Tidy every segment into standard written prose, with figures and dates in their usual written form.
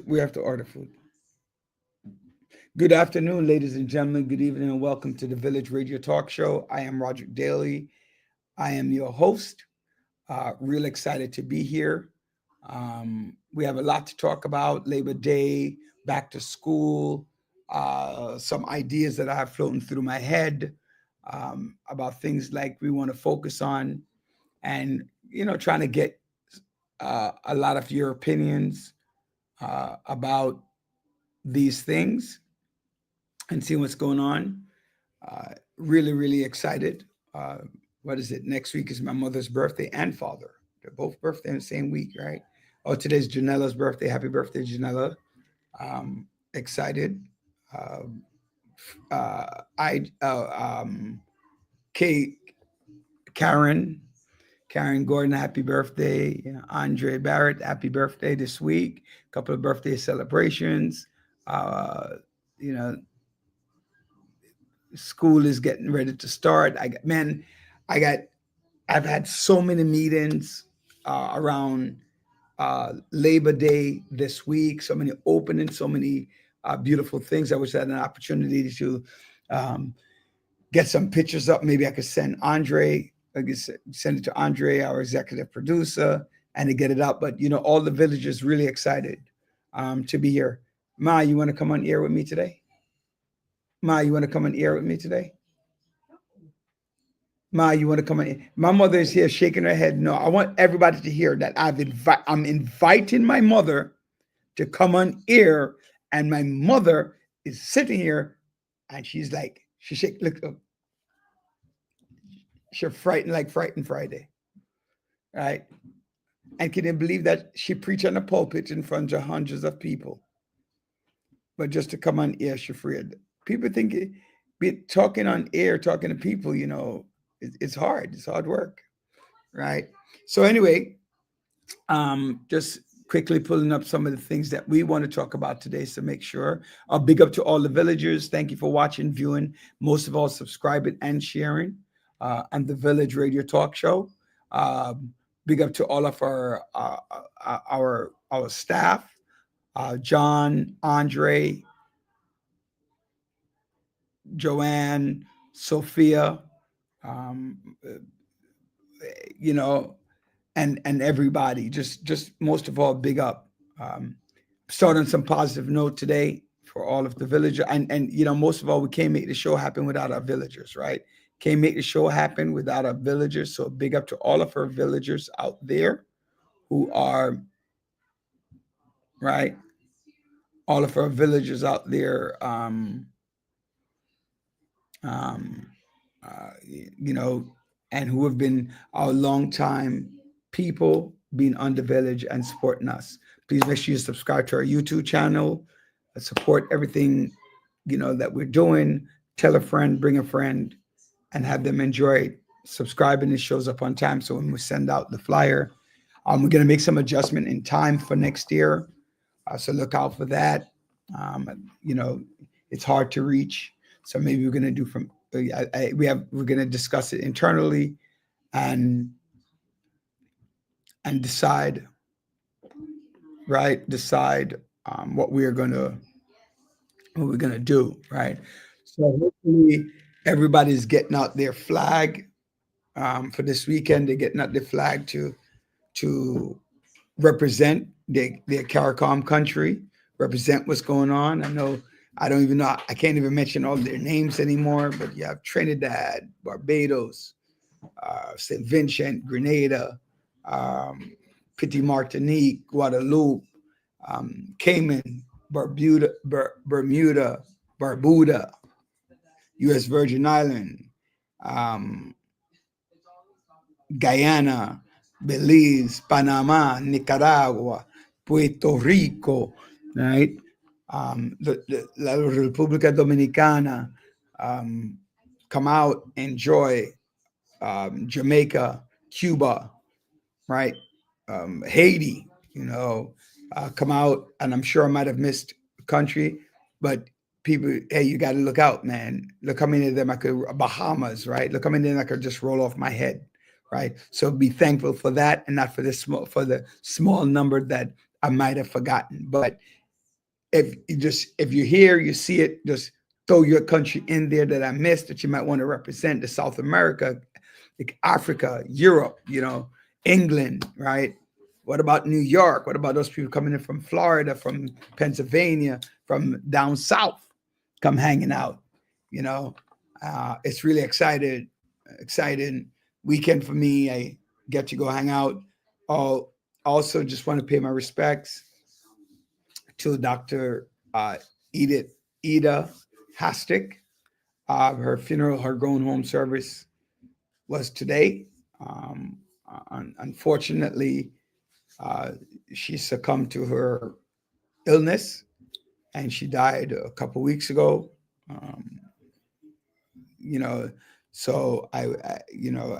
We have to order food. Good afternoon, ladies and gentlemen. Good evening, and welcome to the Village Radio Talk Show. I am Roderick Daly. I am your host. Real excited to be here. We have a lot to talk about: Labor Day, back to school, some ideas that I have floating through my head about things like we want to focus on, and trying to get a lot of your opinions about these things and see what's going on. Really, really excited. Uh, what is it? Next week is my mother's birthday and father. They're both birthday in the same week, right? Oh, today's Janella's birthday. Happy birthday, Janella. Excited. Um, I Kate, Karen, Karen Gordon, happy birthday. Andre Barrett, happy birthday this week. A couple of birthday celebrations. Uh, you know, School is getting ready to start. I got, I've had so many meetings around Labor Day this week, so many openings, so many beautiful things. I wish I had an opportunity to um, get some pictures up. Maybe I could send Andre, I could send it to Andre, our executive producer, and to get it up. But all the villagers really excited to be here. Ma, you want to come on air with me today? Ma, you want to come on air with me today? Ma, you want to come in? My mother is here shaking her head. No, I want everybody to hear that I'm inviting my mother to come on air, and my mother is sitting here, and she's like, she shake, look up, she's frightened like Frightened Friday, right? And can you believe that she preached on the pulpit in front of hundreds of people, but just to come on air, she's afraid. People think talking on air, talking to people, it's hard. It's hard work, right? So anyway, just quickly pulling up some of the things that we want to talk about today. So make sure, big up to all the villagers. Thank you for watching, viewing, most of all, subscribing and sharing, and the Village Radio Talk Show. Big up to all of our staff, John, Andre, Joanne, Sophia, um, uh, you know, and everybody. Just most of all, big up. Um, Start on some positive note today for all of the villagers, and most of all, we can't make the show happen without our villagers, right? Can't make the show happen without our villagers. So big up to all of our villagers out there who are right. All of our villagers out there, um, uh, you know, and who have been our long time people being on the village and supporting us. Please make sure you subscribe to our YouTube channel, support everything that we're doing. Tell a friend, bring a friend, and have them enjoy it. Subscribing, it shows up on time. So when we send out the flyer, we're going to make some adjustment in time for next year. So look out for that. Um, you know, it's hard to reach. So maybe we're going to do from we're going to discuss it internally and decide, right? Decide what we're gonna do, right? So hopefully everybody's getting out their flag for this weekend. They're getting out their flag to represent their CARICOM country, represent what's going on. I know I don't even know, I can't even mention all their names anymore, but you have Trinidad, Barbados, St. Vincent, Grenada, um, Petit Martinique, Guadeloupe, Cayman, Bermuda, Barbuda, U.S. Virgin Island, um, Guyana, Belize, Panama, Nicaragua, Puerto Rico, right? La República Dominicana, um, come out, enjoy, Jamaica, Cuba, right? Haiti, come out, and I'm sure I might have missed a country, but people, hey, you got to look out, man. Look how many of them I could, Bahamas, right? Look how many of them I could just roll off my head, right? So be thankful for that, and not for the small number that I might have forgotten. But if you hear, you see it, just throw your country in there that I missed that you might want to represent, the South America, like Africa, Europe, England, right? What about New York? What about those people coming in from Florida, from Pennsylvania, from down south, come hanging out? It's really exciting weekend for me. I get to go hang out. I'll also just want to pay my respects to Dr. Edith Ida Hastic. Her funeral, her going home service was today. Unfortunately, she succumbed to her illness and she died a couple weeks ago. So I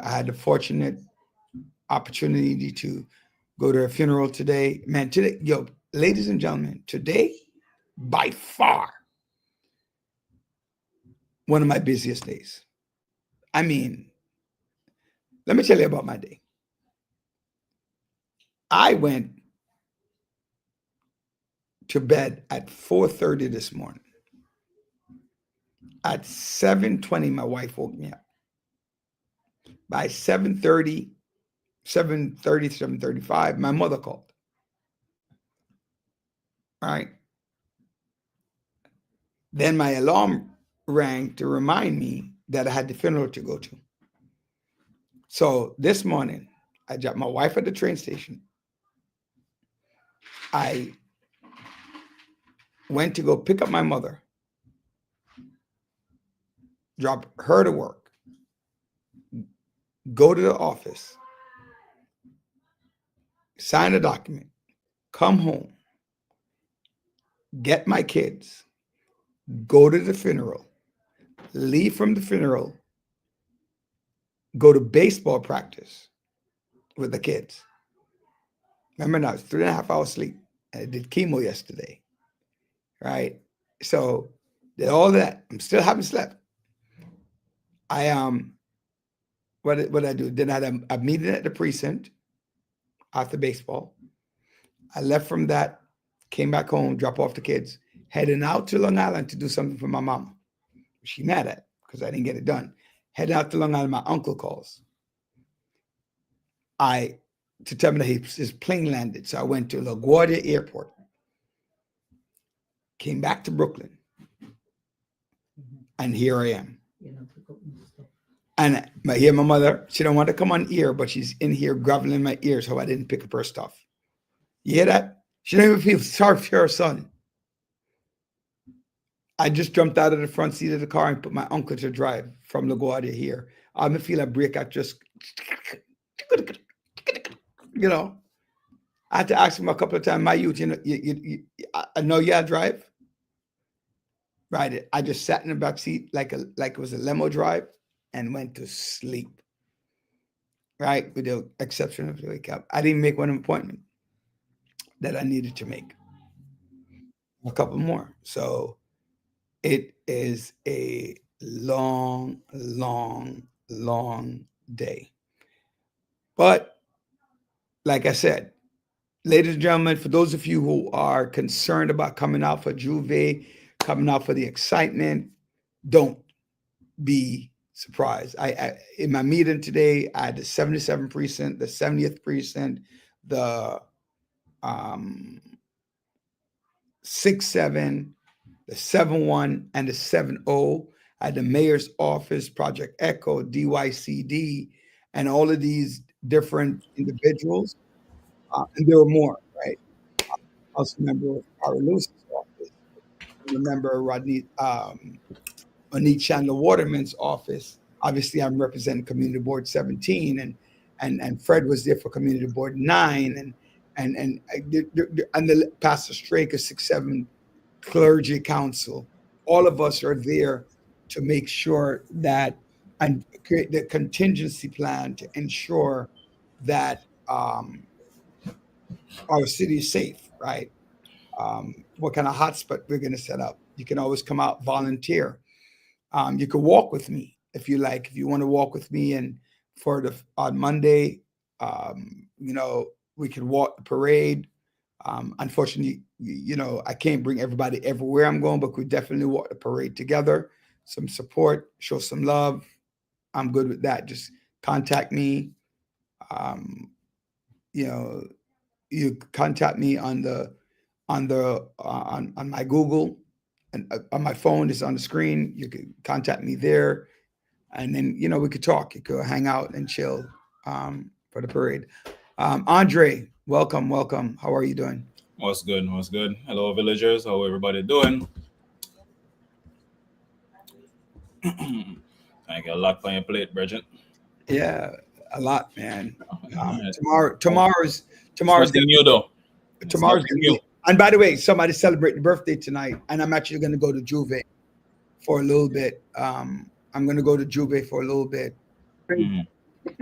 had the fortunate opportunity to go to her funeral today. Man, today, ladies and gentlemen, today, by far, one of my busiest days. I mean, let me tell you about my day. I went to bed at 4:30 this morning. At 7:20, my wife woke me up. By 7:30, 7:35, my mother called. All right. Then my alarm rang to remind me that I had the funeral to go to. So this morning, I dropped my wife at the train station. I went to go pick up my mother, drop her to work, go to the office, sign a document, come home, get my kids, go to the funeral, leave from the funeral, go to baseball practice with the kids. Remember now, it's 3.5 hours sleep. I did chemo yesterday, right? So did all that. I'm still haven't slept. What I do? Then I had a meeting at the precinct after baseball. I left from that, came back home, drop off the kids, heading out to Long Island to do something for my mama. She mad at because I didn't get it done. Heading out to Long Island, my uncle calls. To tell me that his plane landed. So I went to LaGuardia Airport, came back to Brooklyn, and here I am. And my mother, she don't want to come on ear, but she's in here groveling my ears so I didn't pick up her stuff. You hear that? She don't even feel sorry for her son. I just jumped out of the front seat of the car and put my uncle to drive from LaGuardia here. I feel a break. I just, I had to ask him a couple of times, my youth, I know you drive? Right. I just sat in the back seat like it was a limo drive and went to sleep. Right. With the exception of the wake up. I didn't make one appointment that I needed to make. A couple more. So it is a long, long, long day. But like I said, ladies and gentlemen, for those of you who are concerned about coming out for Juve, coming out for the excitement, don't be surprised. I in my meeting today, I had the 77th precinct, the 70th precinct, the 6-7, the 7-1, and the 7-0. I had the mayor's office, Project Echo, DYCD, and all of these different individuals. And there were more, right? Also member of Howard Lewis's office. Remember Rodney Anit Chandler Waterman's office. Obviously, I'm representing Community Board 17, and Fred was there for Community Board 9, and the Pastor Straker 6-7 Clergy Council. All of us are there to make sure that and create the contingency plan to ensure that our city is safe, right? What kind of hotspot we're going to set up. You can always come out, volunteer. You can walk with me if you like. If you want to walk with me, and on Monday, we can walk the parade. Unfortunately, I can't bring everybody everywhere I'm going, but we definitely walk the parade together. Some support, show some love. I'm good with that. Just contact me. Um, you know, you contact me on on my Google and on my phone. It's on the screen. You can contact me there, and then we could talk. You could hang out and chill for the parade. Andre, welcome, welcome. How are you doing? What's good? What's good? Hello, villagers. How everybody doing? I got a lot on your plate, Bridget. Yeah, a lot, man. Alright. It's Tomorrow's nothing gonna new though. It's tomorrow's nothing gonna new. be. And by the way, somebody's celebrating birthday tonight, and I'm actually gonna go to Juve for a little bit. I'm gonna go to Juve for a little bit. Mhm. But,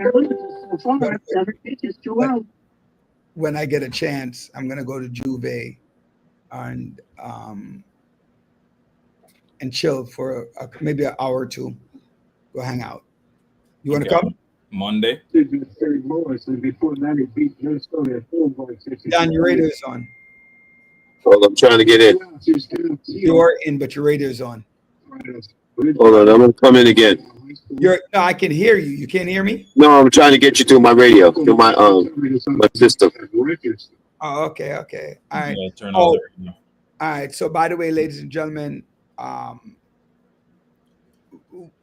but when I get a chance, I'm gonna go to Juve and chill for maybe an hour or two. Go hang out. You want to Okay. come? Monday. Don, your radio is on. Hold on, I'm trying to get in. You're in, but your radio is on. Hold on, I'm gonna come in again. No, I can hear you. You can't hear me? No, I'm trying to get you through my radio, through my system. Oh, okay, okay. All right. Yeah, turn off Oh, the radio. all right. So, by the way, ladies and gentlemen,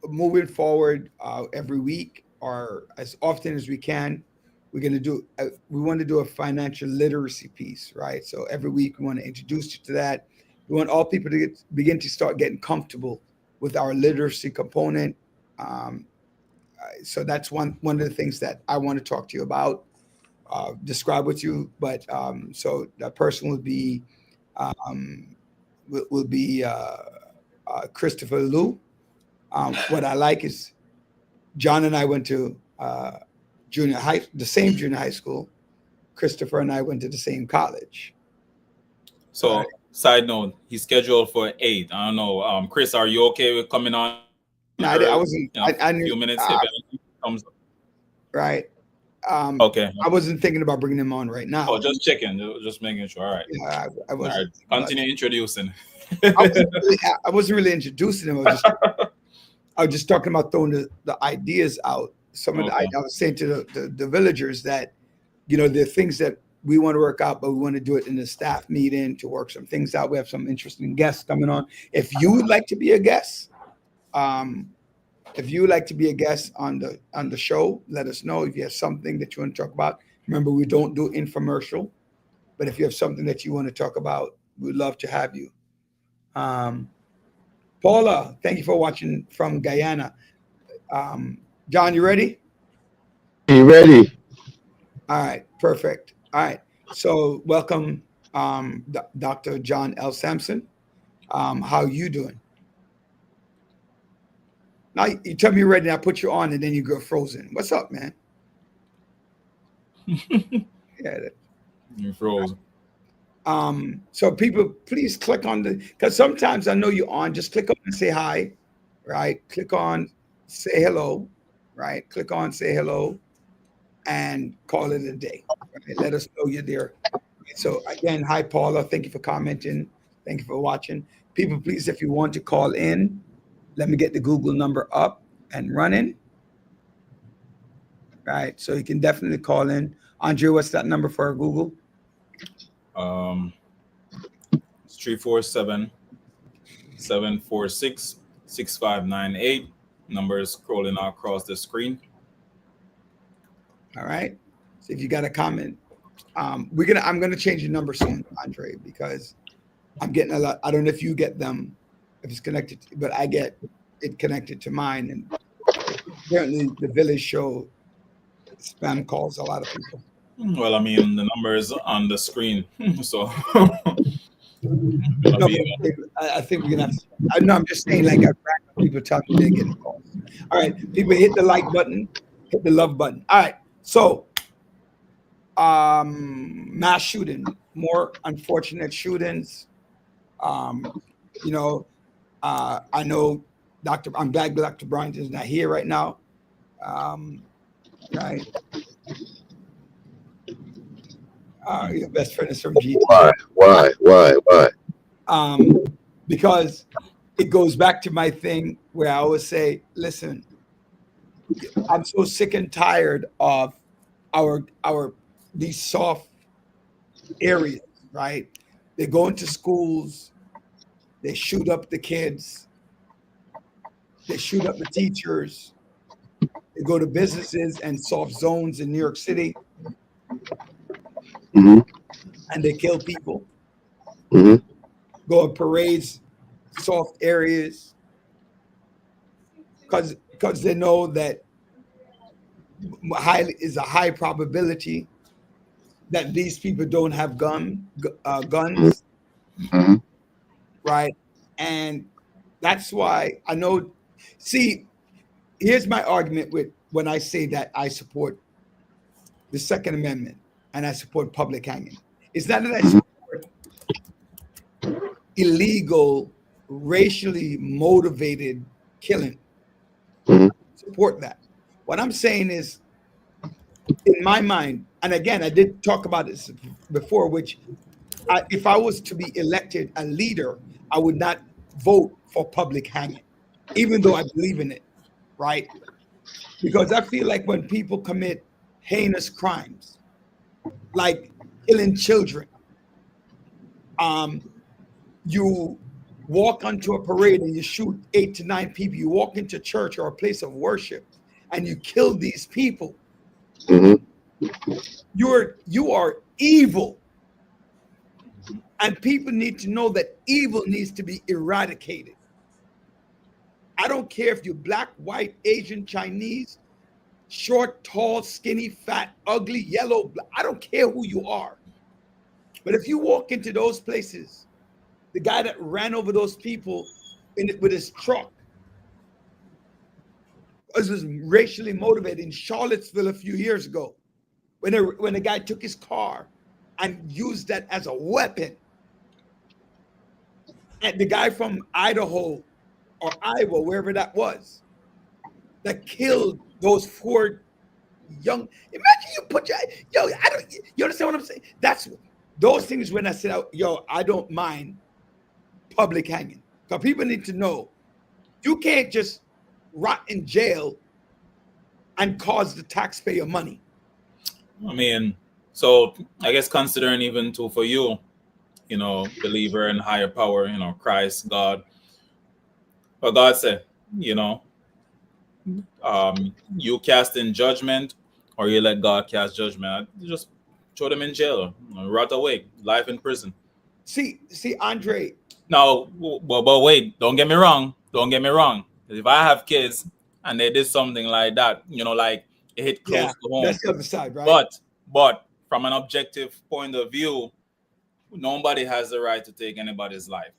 moving forward every week or as often as we can, we're going to do, we want to do a financial literacy piece, right? So every week we want to introduce you to that. We want all people to begin to start getting comfortable with our literacy component. Um, so that's one of the things that I want to talk to you about, describe with you. But so that person um, will be Christopher Liu. What I like is John and I went to the same junior high school. Christopher and I went to the same college. So, side note, he's scheduled for 8. I don't know. Chris, are you okay with coming on early? No, I wasn't. A few I minutes knew, if anything comes up. right. Okay. I wasn't thinking about bringing him on right Oh, now. just checking, just making sure. All right. Yeah, I All right. wasn't. Continue introducing. I wasn't really introducing him. I was just talking about throwing the ideas out. Some of the, Okay. I was saying to the villagers that, there are things that we want to work out, but we want to do it in the staff meeting to work some things out. We have some interesting guests coming on. If you would like to be a guest, um, if you would like to be a guest on the show, let us know. If you have something that you want to talk about, remember we don't do infomercial, but if you have something that you want to talk about, we'd love to have you. Um, Paula, thank you for watching from Guyana. John, you ready? You ready? All right, perfect. All right, so welcome, Dr. John L. Sampson. How you doing? Now you tell me you're ready, and I put you on, and then you go frozen. What's up, man? Yeah. You froze. So people, please click on because sometimes I know you're on. Just click on and say hi, right? Click on, say hello, right? Click on, say hello, and call it a day. Right? Let us know you're there. So again, hi Paula. Thank you for commenting. Thank you for watching. People, please, if you want to call in, let me get the Google number up and running. Right. So you can definitely call in. Andre, what's that number for Google? It's 347-746-6598. Number is scrolling across the screen. All right. So if you got a comment, I'm gonna change the number soon, Andre, because I'm getting a lot. I don't know if you get them, if it's connected, but I get it connected to mine, and apparently the village show spam calls a lot of people. Well, I mean, the number is on the screen, so gonna No, be. but I think we're gonna have. I know. I'm just saying, like, random people tell me they're getting calls. All right, people, hit the like button, hit the love button. All right, so mass shooting, more unfortunate shootings. Um, you know, I know I'm glad Dr. Bryant is not here right now. Right. Your best friend is from GT. Why? Because it goes back to my thing where I always say, listen, I'm so sick and tired of our these soft areas, right? They go into schools, they shoot up the kids, they shoot up the teachers, they go to businesses and soft zones in New York City, Mm-hmm. and they kill people. Mm-hmm. Go to parades, soft areas, because they know that is a high probability that these people don't have guns, Mm-hmm. right? And that's why I know. See, here's my argument with when I say that I support the Second Amendment and I support public hanging. It's not that I support illegal, racially motivated killing. Mhm. Support that. What I'm saying is, in my mind, and again, I did talk about this before, which if I was to be elected a leader, I would not vote for public hanging, even though I believe in it, right? Because I feel like when people commit heinous crimes, like killing children, you walk onto a parade and you shoot 8 to 9 people, you walk into church or a place of worship and you kill these people, Mm-hmm. you are evil. And people need to know that evil needs to be eradicated. I don't care if you're black, white, Asian, Chinese, short, tall, skinny, fat, ugly, yellow, I don't care who you are. But if you walk into those places, the guy that ran over those people with his truck was racially motivated in Charlottesville a few years ago, when the guy took his car and used that as a weapon. And the guy from Idaho or Iowa, wherever that was, that killed those 4 young. Imagine you put you understand what I'm saying? That's those things when I said, I don't mind public hanging. Because people need to know you can't just rot in jail and cause the taxpayer money. I mean, so I guess considering even too for you, believer in higher power, Christ, God. But God said, you cast in judgment or you let God cast judgment. You just throw them in jail, rot away, life in prison. See, Andre. Now, but wait, don't get me wrong. If I have kids and they did something like that, like it hit close to home. That's the other side, right? But from an objective point of view, nobody has the right to take anybody's life.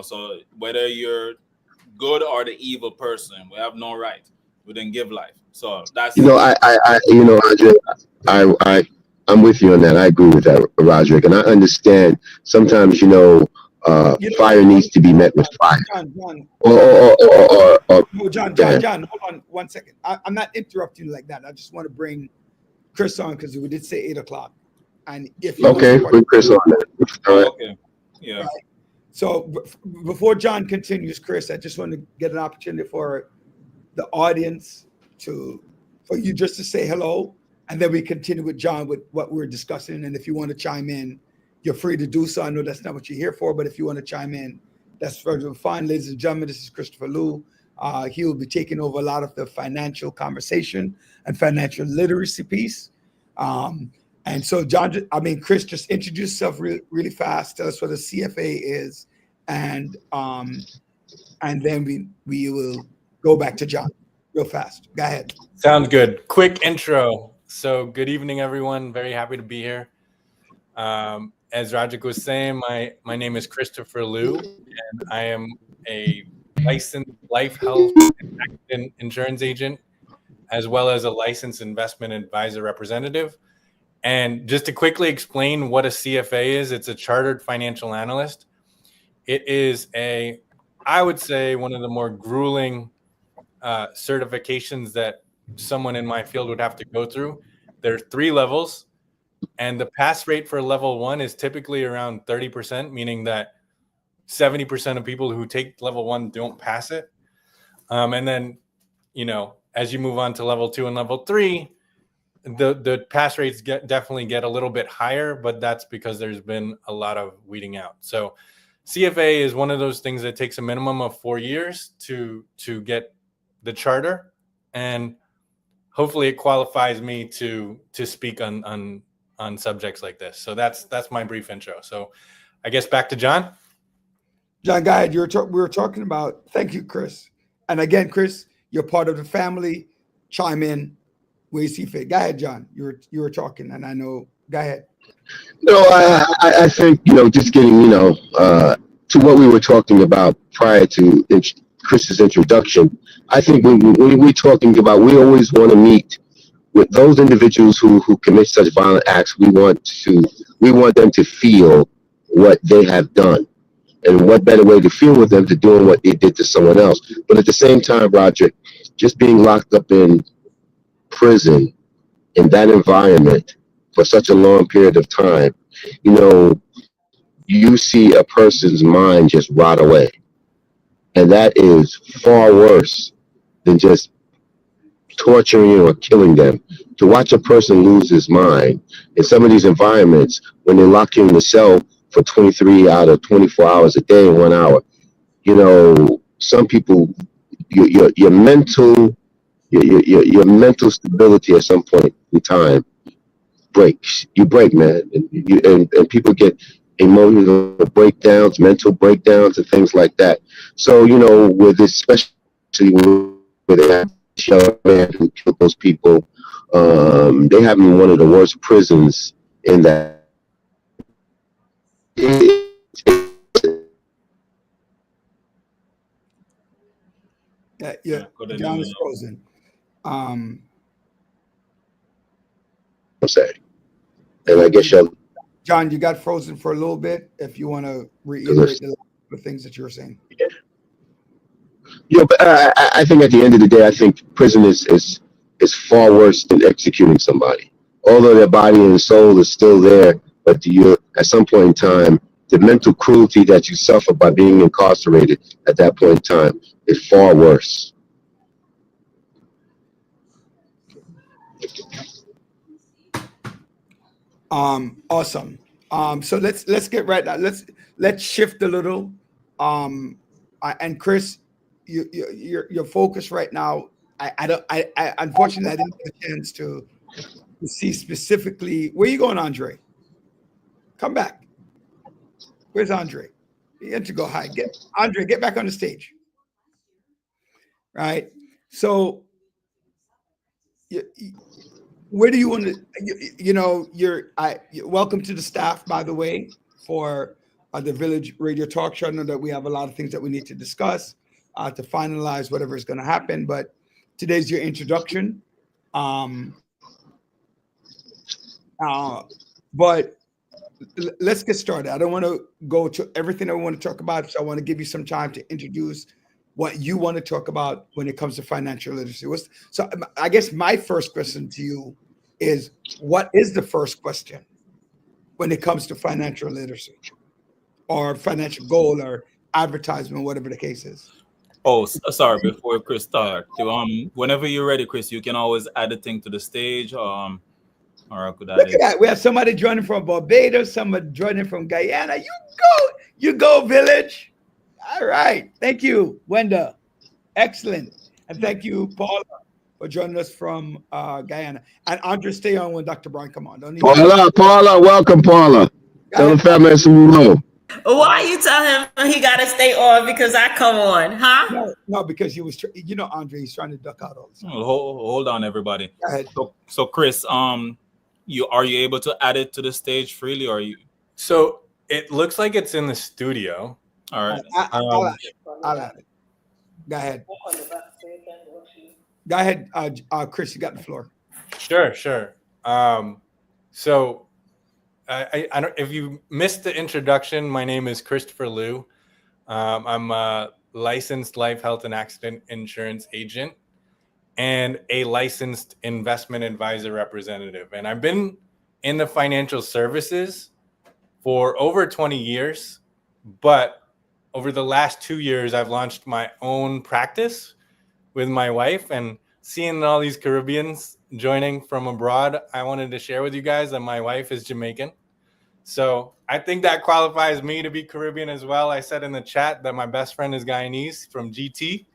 So whether you're good or the evil person, we have no right. We didn't give life. So that's I'm with you on that. I agree with that, Roderick, and I understand sometimes fire needs to be met with fire. John, John, hold on 1 second. I'm not interrupting you like that. I just want to bring Chris on because we did say 8 o'clock. And if bring Chris on that. All right. Okay. Yeah. Right. So before John continues, Chris, I just want to get an opportunity for the audience for you just to say hello, and then we continue with John with what we're discussing. And if you want to chime in, you're free to do so. I know that's not what you're here for, but if you want to chime in, that's fine. Ladies and gentlemen, this is Christopher Liu. He will be taking over a lot of the financial conversation and financial literacy piece. And so, Chris, just introduce yourself really fast. Tell us what a CFA is, and then we will go back to John real fast. Go ahead. Sounds good. Quick intro. So, good evening, everyone. Very happy to be here. As Roderick was saying, my name is Christopher Liu, and I am a licensed life, health, and insurance agent, as well as a licensed investment advisor representative. And just to quickly explain what a CFA is, it's a chartered financial analyst. It is I would say, one of the more grueling certifications that someone in my field would have to go through. There are 3 levels. And the pass rate for level 1 is typically around 30%, meaning that 70% of people who take level 1 don't pass it. And then, as you move on to level 2 and level 3, the pass rates definitely get a little bit higher, but that's because there's been a lot of weeding out. So CFA is one of those things that takes a minimum of 4 years to get the charter, and hopefully it qualifies me to speak on subjects like this. So that's my brief intro. So I guess back to John. John, go ahead. We were talking about. Thank you, Chris. And again, Chris, you're part of the family. Chime in where you see fit. Go ahead, John. You were talking, and I know. Go ahead. No, I think, just getting, to what we were talking about prior to Chris's introduction. I think when we're talking about, we always want to meet with those individuals who commit such violent acts. We want them to feel what they have done. And what better way to feel with them to doing what they did to someone else. But at the same time, Roger, just being locked up in prison in that environment for such a long period of time, you see a person's mind just rot away. And that is far worse than just torturing or killing them. To watch a person lose his mind in some of these environments, when they lock you in the cell for 23 out of 24 hours a day in 1 hour, some people, your mental stability at some point in time breaks. You break, man, and people get emotional breakdowns, mental breakdowns, and things like that. So with this, especially with that young man who killed those people, they have him in one of the worst prisons in that. Yeah, John is frozen. I'm saying, and I guess John, you got frozen for a little bit. If you want to reiterate the things that you were saying. But I think at the end of the day, I think prison is far worse than executing somebody. Although their body and soul is still there, but at some point in time, the mental cruelty that you suffer by being incarcerated at that point in time is far worse. Awesome. So let's get right now. Let's shift a little. And Chris, your focus right now. I unfortunately I didn't get a chance to see specifically where you going, Andre. Come back. Where's Andre? You had to go high. Andre, get back on the stage. Right. So, where do you want to? You're welcome to the staff, by the way, for the Village Radio Talk Show. I know that we have a lot of things that we need to discuss to finalize whatever is going to happen. But today's your introduction. But let's get started. I don't want to go to everything I want to talk about, so I want to give you some time to introduce what you want to talk about when it comes to financial literacy. So I guess my first question to you is, what is the first question when it comes to financial literacy or financial goal or advertisement, whatever the case is? Oh, sorry, before Chris start, whenever you're ready, Chris, you can always add a thing to the stage. Or I could Look at that. We have somebody joining from Barbados, somebody joining from Guyana. You go, Village. All right. Thank you, Wenda. Excellent. And thank you, Paula, for joining us from Guyana. And Andre, stay on when Dr. Brian come on. Paula, welcome, Paula. Tell the family some hello. Why you tell him he got to stay on because I come on, huh? No, because he was, Andre, he's trying to duck out all the time. Hold on, everybody. Go ahead. So Chris, are you able to add it to the stage freely, or are you? So it looks like it's in the studio. All right. I'll add it. Go ahead. Go ahead, Chris. You got the floor. Sure. So I don't. If you missed the introduction, my name is Christopher Liu. I'm a licensed life, health, and accident insurance agent and a licensed investment advisor representative. And I've been in the financial services for over 20 years, but over the last 2 years, I've launched my own practice with my wife, and seeing all these Caribbeans joining from abroad, I wanted to share with you guys that my wife is Jamaican. So I think that qualifies me to be Caribbean as well. I said in the chat that my best friend is Guyanese from GT.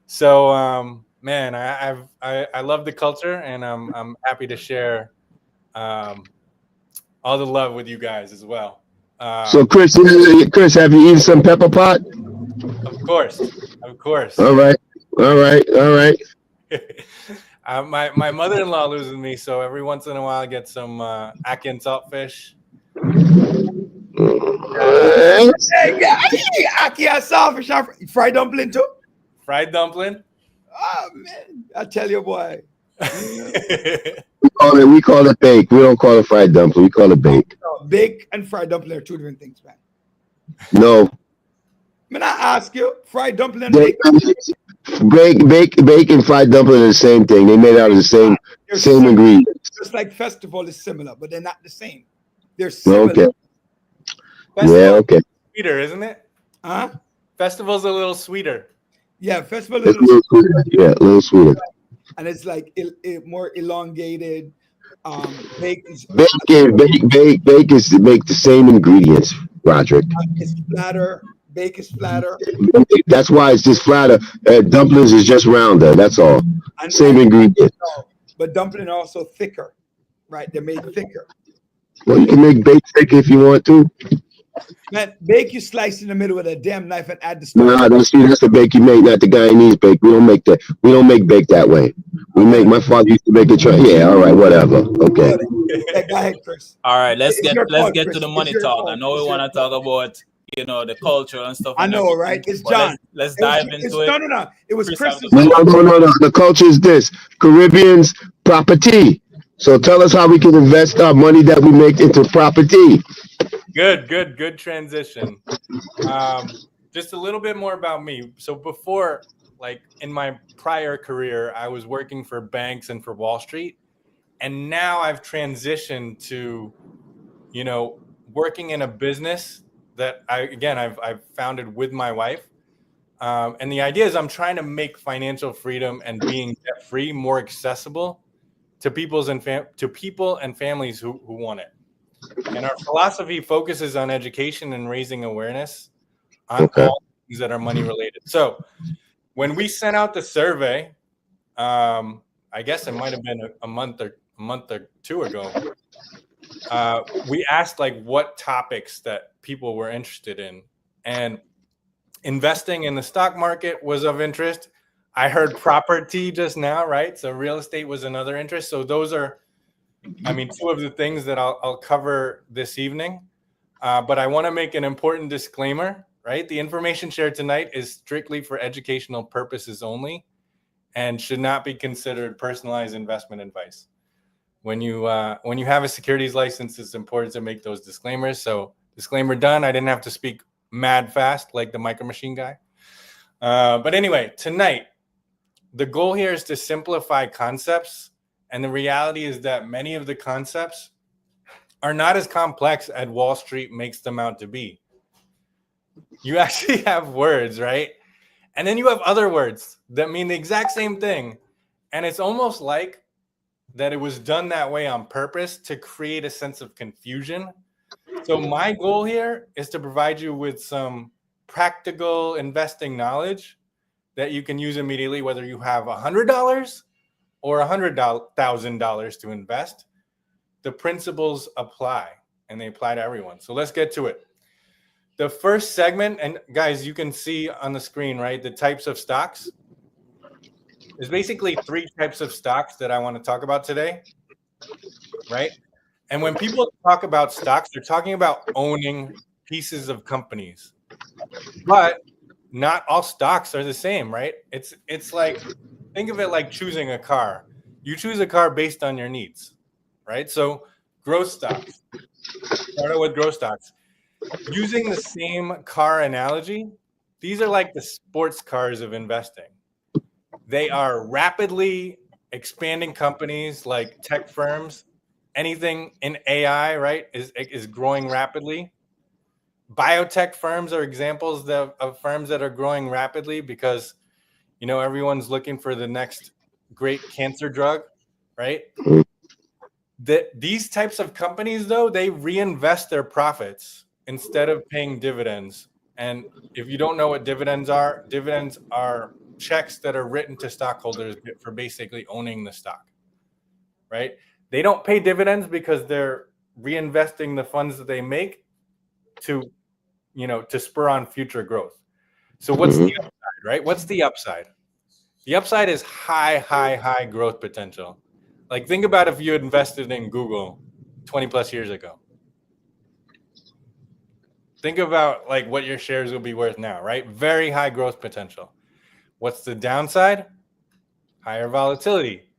So, man, I love the culture, and I'm happy to share all the love with you guys as well. So Chris, have you eaten some pepper pot? Of course. All right. My mother-in-law lives with me, so every once in a while I get some Akin saltfish. Aki saltfish, fried dumpling too. Fried dumpling. Oh man, I tell you, boy. We call it bake. We don't call it fried dumpling. We call it bake. Bake and fried dumpling are two different things, man. No. When I ask you, fried dumpling and Bake and fried dumpling are the same thing. They made out of the same ingredients. Just like festival is similar, but they're not the same. They're similar. Okay. Festival Yeah. Okay. sweeter, isn't it? Huh? Festival's a little sweeter. Yeah, festival It's is a little sweeter. Yeah, a little sweeter. and it's like more elongated. Bake is Bake is to make the same ingredients, Roderick. it's flatter. Bake is flatter. That's why it's just flatter. Dumplings is just rounder. That's all. And, Same ingredients. but dumpling are also thicker, right? They're made thicker. Well, you can make bake thick if you want to. Man, bake you slice in the middle with a damn knife and add the No, stuff. that's the bake you make, not the Guyanese bake. We don't make that. We don't make bake that way. We make. My father used to make it. Yeah, all right, whatever. Okay. Yeah, go ahead, Chris. All right, let's It's get your fault, to Chris. the It's money your talk. fault. I know we It's want your to talk about the culture and stuff. I and know, everything, right? It's but John. Let's dive into it. No. It was Chris, Chris's No. The culture is this: Caribbean's property. So tell us how we can invest our money that we make into property. Good transition. Just a little bit more about me. So before, like in my prior career, I was working for banks and for Wall Street, and now I've transitioned to, working in a business that I've founded with my wife. And the idea is I'm trying to make financial freedom and being debt free more accessible to people and families who want it. And our philosophy focuses on education and raising awareness on all things that are money related. So when we sent out the survey, I guess it might have been a month or two ago, we asked like what topics that people were interested in, and investing in the stock market was of interest. I heard property just now, right? So real estate was another interest. So those are, two of the things that I'll cover this evening. But I want to make an important disclaimer, right? The information shared tonight is strictly for educational purposes only and should not be considered personalized investment advice. When you have a securities license, it's important to make those disclaimers. So disclaimer done. I didn't have to speak mad fast like the Micro Machine guy. But anyway, tonight, the goal here is to simplify concepts. And the reality is that many of the concepts are not as complex as Wall Street makes them out to be. You actually have words, right? And then you have other words that mean the exact same thing. And it's almost like that it was done that way on purpose to create a sense of confusion. So my goal here is to provide you with some practical investing knowledge that you can use immediately, whether you have $100 or $100,000 to invest. The principles apply, and they apply to everyone. So let's get to it. The first segment, and guys, you can see on the screen, right, the types of stocks. There's basically 3 types of stocks that I want to talk about today, right? And when people talk about stocks, they're talking about owning pieces of companies. But not all stocks are the same, right? It's like, think of it like choosing a car. You choose a car based on your needs, right? So growth stocks. Start out with growth stocks. Using the same car analogy, these are like the sports cars of investing. They are rapidly expanding companies like tech firms anything in AI, right, is growing rapidly. Biotech firms are examples of firms that are growing rapidly because, everyone's looking for the next great cancer drug, right? These types of companies, though, they reinvest their profits instead of paying dividends. And if you don't know what dividends are checks that are written to stockholders for basically owning the stock, right? They don't pay dividends because they're reinvesting the funds that they make to spur on future growth. So what's the upside, right? What's the upside? The upside is high growth potential. Like, think about if you had invested in Google 20 plus years ago. Think about like what your shares will be worth now, right? Very high growth potential. What's the downside? Higher volatility.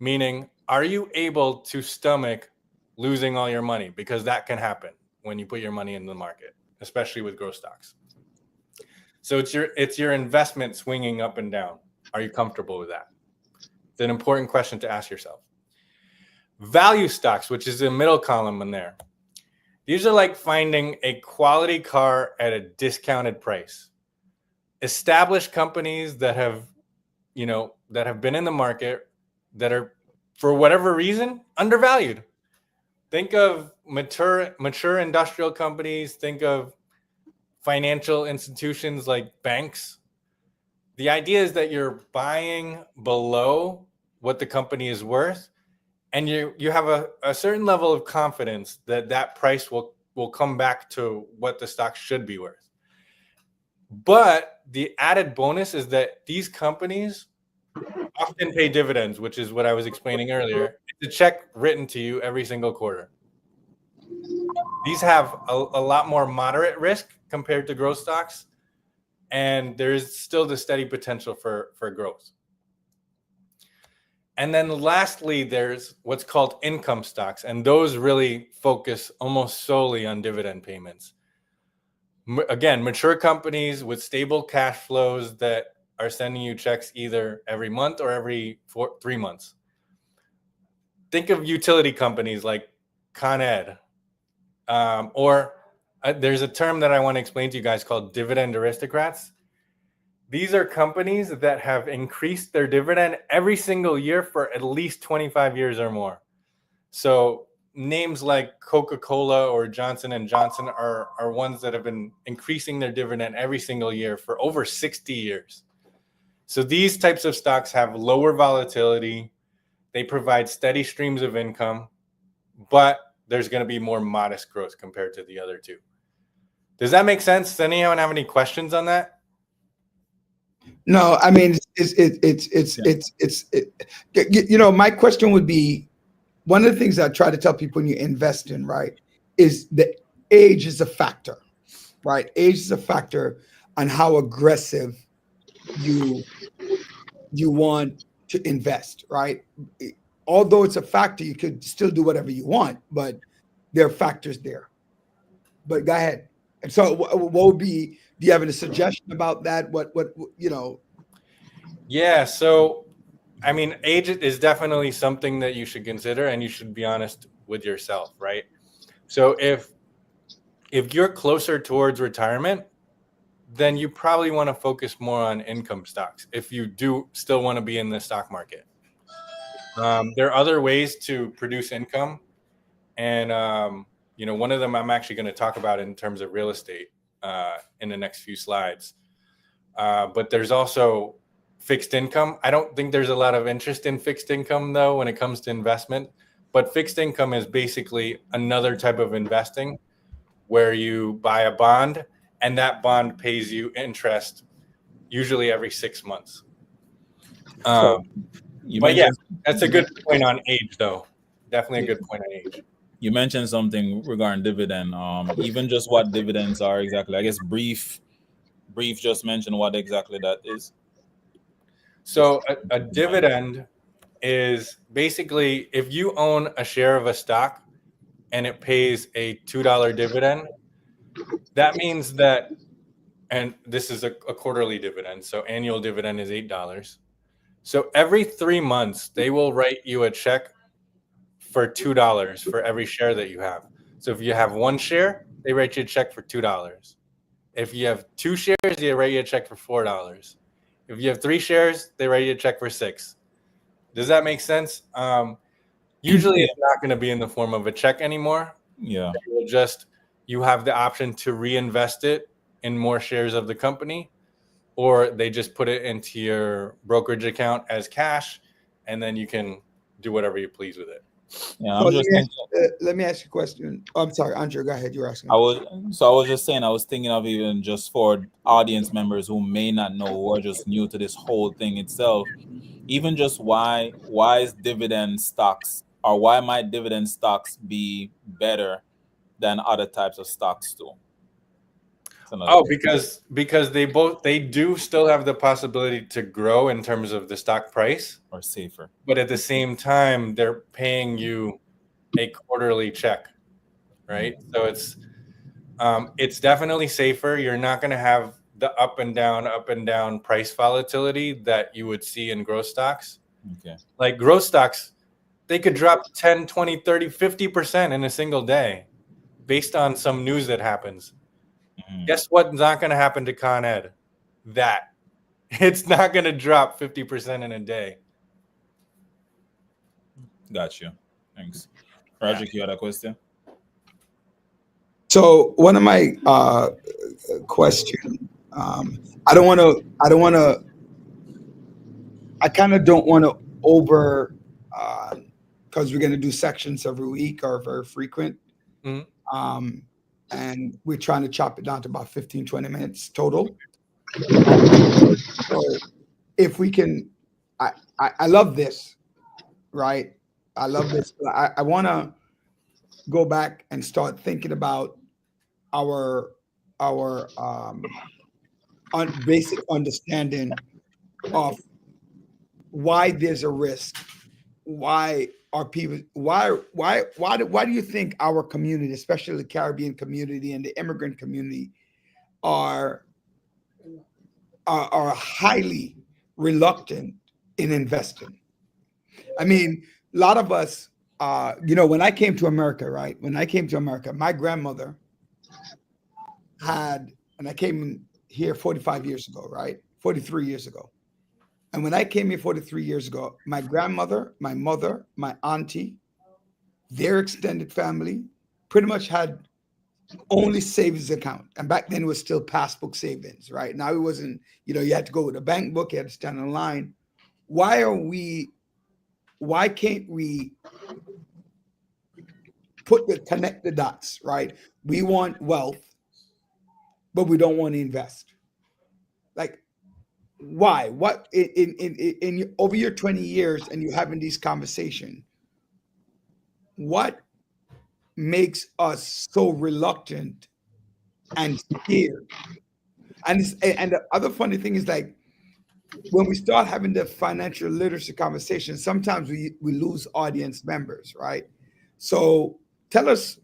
Meaning, are you able to stomach losing all your money? Because that can happen when you put your money in the market, especially with growth stocks. So it's your investment swinging up and down. Are you comfortable with that? It's an important question to ask yourself. Value stocks, which is the middle column in there. These are like finding a quality car at a discounted price. Established companies that have been in the market that are, for whatever reason, undervalued. Think of mature industrial companies. Think of financial institutions like banks. The idea is that you're buying below what the company is worth, and you have a certain level of confidence that price will come back to what the stock should be worth. But the added bonus is that these companies often pay dividends, which is what I was explaining earlier. It's a check written to you every single quarter. These have a lot more moderate risk compared to growth stocks, and there is still the steady potential for growth. And then lastly, there's what's called income stocks, and those really focus almost solely on dividend payments. Again, mature companies with stable cash flows that are sending you checks either every month or every 3 months. Think of utility companies like Con Ed, there's a term that I want to explain to you guys called dividend aristocrats. These are companies that have increased their dividend every single year for at least 25 years or more. So names like Coca-Cola or Johnson & Johnson are ones that have been increasing their dividend every single year for over 60 years. So these types of stocks have lower volatility. They provide steady streams of income, but there's going to be more modest growth compared to the other two. Does that make sense? Does anyone have any questions on that? No, I mean, my question would be, one of the things I try to tell people when you invest in, right, is that age is a factor, right? Age is a factor on how aggressive you want to invest, right? Although it's a factor, you could still do whatever you want, but there are factors there. But go ahead. And so what would be, do you have any suggestion about that? What Yeah, so I mean, age is definitely something that you should consider, and you should be honest with yourself, right? So if you're closer towards retirement, then you probably want to focus more on income stocks if you do still want to be in the stock market. There are other ways to produce income, and one of them I'm actually going to talk about in terms of real estate in the next few slides. But there's also fixed income. I don't think there's a lot of interest in fixed income, though, when it comes to investment. But fixed income is basically another type of investing where you buy a bond and that bond pays you interest usually every 6 months. But yeah, that's a good point on age, though. Definitely a good point on age. You mentioned something regarding dividend. Even just what dividends are exactly. I guess brief just mentioned what exactly that is. So a dividend is basically if you own a share of a stock and it pays a $2 dividend, that means that, and this is a quarterly dividend, so annual dividend is $8. So every 3 months, they will write you a check for $2 for every share that you have. So if you have one share, they write you a check for $2. If you have 2 shares, they write you a check for $4. If you have 3 shares, they write you a check for $6. Does that make sense? Usually it's not going to be in the form of a check anymore. Yeah. You have the option to reinvest it in more shares of the company, or they just put it into your brokerage account as cash, and then you can do whatever you please with it. Yeah, So I'm just thinking. let me ask you a question. Oh, I'm sorry, Andre, go ahead. You're asking. I was just saying, I was thinking of even just for audience members who may not know or just new to this whole thing itself, even just why is dividend stocks, or why might dividend stocks be better than other types of stocks too? Oh, because they do still have the possibility to grow in terms of the stock price, or safer. but at the same time, they're paying you a quarterly check, right? So it's definitely safer. You're not going to have the up and down price volatility that you would see in growth stocks. Okay. Like growth stocks, they could drop 10, 20, 30, 50% in a single day based on some news that happens. Mhm. Guess what's not going to happen to Con Ed? That. It's not going to drop 50% in a day. Got you. Thanks. Rajik, you had a question? So one of my question, I kind of don't want to over, because we're going to do sections every week or very frequent. Mhm. And we're trying to chop it down to about 15, 20 minutes total. So if we can, I love this, right? I love this. I want to go back and start thinking about our basic understanding of why there's a risk. Why are people? Why do you think our community, especially the Caribbean community and the immigrant community, are highly reluctant in investing? I mean, a lot of us, when I came to America, right? When I came to America, my grandmother and I came here 45 years ago, right? 43 years ago. And when I came here 43 years ago, my grandmother, my mother, my auntie, their extended family pretty much had only savings account. And back then it was still passbook savings, right? Now it wasn't, you had to go with a bank book, you had to stand in line. Why can't we connect the dots, right? We want wealth, but we don't want to invest. Like, why? What in over your 20 years and you having these conversations, what makes us so reluctant and scared? And the other funny thing is, like, when we start having the financial literacy conversation, sometimes we lose audience members, right? So tell us,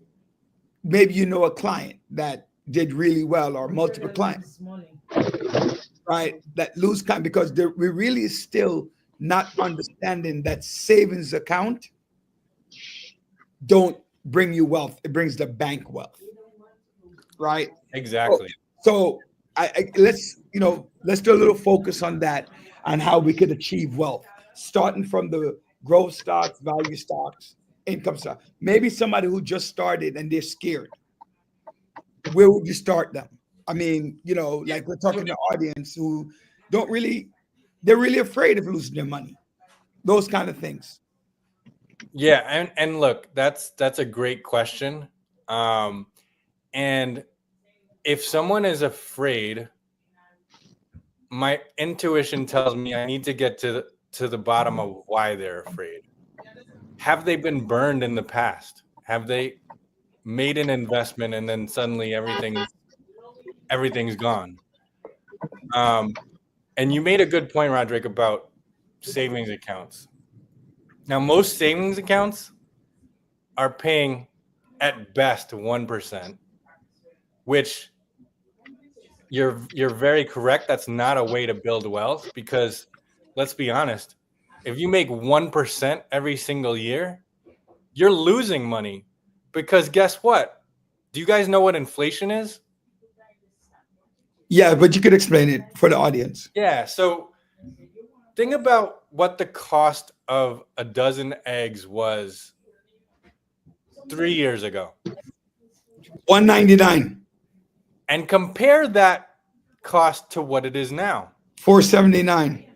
maybe you know a client that did really well, or multiple clients, right, that lose time because we really still not understanding that savings account don't bring you wealth. It brings the bank wealth, right? Exactly. So let's do a little focus on that, on how we could achieve wealth, starting from the growth stocks, value stocks, income stock. Maybe somebody who just started and they're scared. Where would you start them? I mean, like we're talking to audience who they're really afraid of losing their money. Those kind of things. Yeah, and look, that's a great question. And if someone is afraid, my intuition tells me I need to get to the bottom of why they're afraid. Have they been burned in the past? Have they made an investment and then suddenly everything's gone? And you made a good point, Roderick, about savings accounts. Now, most savings accounts are paying at best 1%, which you're very correct. That's not a way to build wealth, because let's be honest, if you make 1% every single year, you're losing money, because guess what? Do you guys know what inflation is? Yeah, but you could explain it for the audience. Yeah. So think about what the cost of a dozen eggs was 3 years ago, $1.99, and compare that cost to what it is now. $4.79.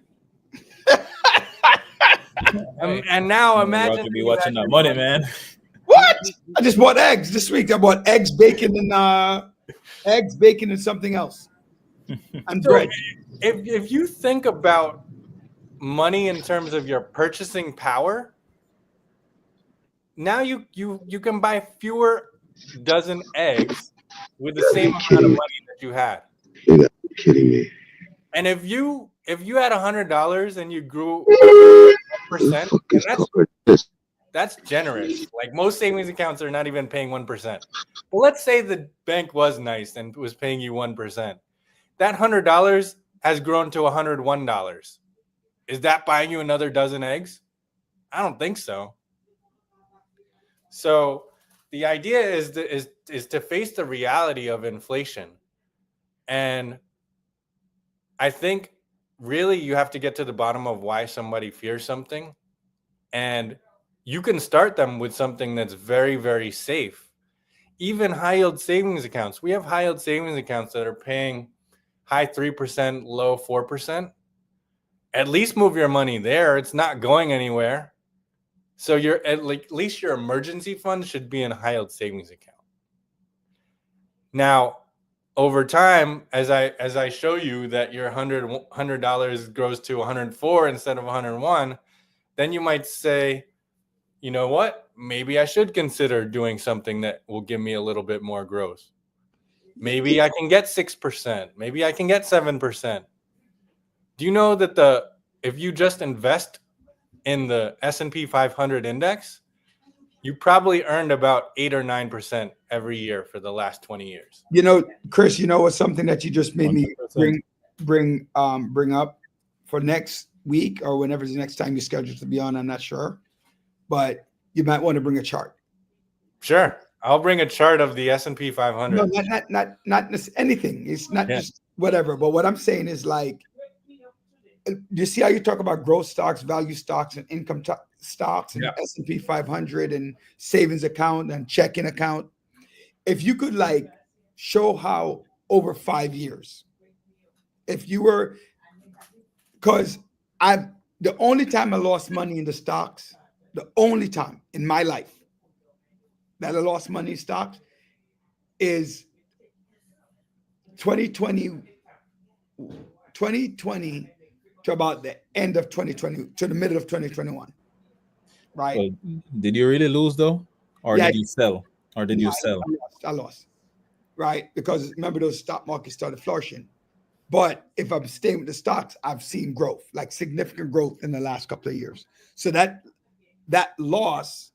And now imagine Roger be you watching had that your money, man. What? I just bought eggs this week. I bought eggs, bacon, and something else. And So bread. if you think about money in terms of your purchasing power, now you can buy fewer dozen eggs with the same amount of money that you had. You're kidding me. And if you had $100 and you grew What the 1%, fuck is that's called this? that's generous. Like most savings accounts are not even paying 1%. But let's say the bank was nice and was paying you 1%. That $100 has grown to $101. Is that buying you another dozen eggs? I don't think so. So the idea is to face the reality of inflation. And I think really you have to get to the bottom of why somebody fears something. And you can start them with something that's very, very safe. Even high yield savings accounts. We have high yield savings accounts that are paying high 3%, low 4%. At least move your money there. It's not going anywhere. So at least your emergency fund should be in a high yield savings account. Now, over time, as I show you that your $100 grows to 104 instead of 101, then you might say, you know what? Maybe I should consider doing something that will give me a little bit more growth. Maybe I can get 6%. Maybe I can get 7%. Do you know that if you just invest in the S&P 500 index, you probably earned about 8 or 9% every year for the last 20 years. You know, Chris, you know what's something that you just made me 100%. bring up for next week or whenever the next time you're scheduled to be on, I'm not sure. But you might want to bring a chart. Sure. I'll bring a chart of the S&P 500. No, not anything. It's not just whatever. But what I'm saying is like, you see how you talk about growth stocks, value stocks, and income stocks, and S&P 500, and savings account and checking account. If you could like show how over 5 years, if you were, because the only time I lost money in the stocks, the only time in my life that I lost money in stocks is 2020 to about the end of 2020 to the middle of 2021, right? So, did you really lose though, or Yeah, did you sell, or did you sell? I lost, right? Because remember those stock markets started flourishing. But if I'm staying with the stocks, I've seen growth, like significant growth in the last couple of years. So that loss,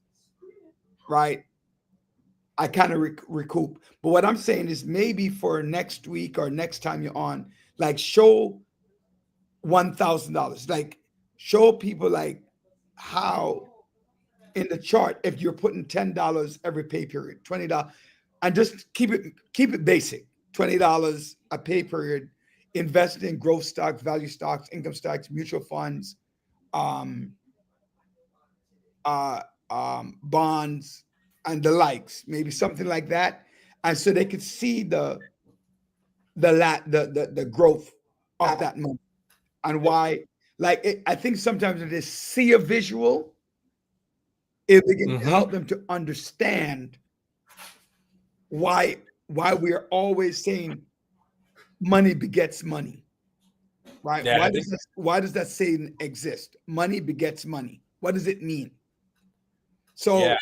right, I kind of recoup. But what I'm saying is maybe for next week or next time you're on, like show $1,000, like show people like how in the chart, if you're putting $10 every pay period, $20, and just keep it basic, $20 a pay period, invest in growth stocks, value stocks, income stocks, mutual funds, bonds, and the likes, maybe something like that, and so they could see the growth of that money and why. Like I think sometimes if they see a visual, it can help them to understand why we are always saying money begets money, right? Yeah, why does that saying exist? Money begets money. What does it mean? So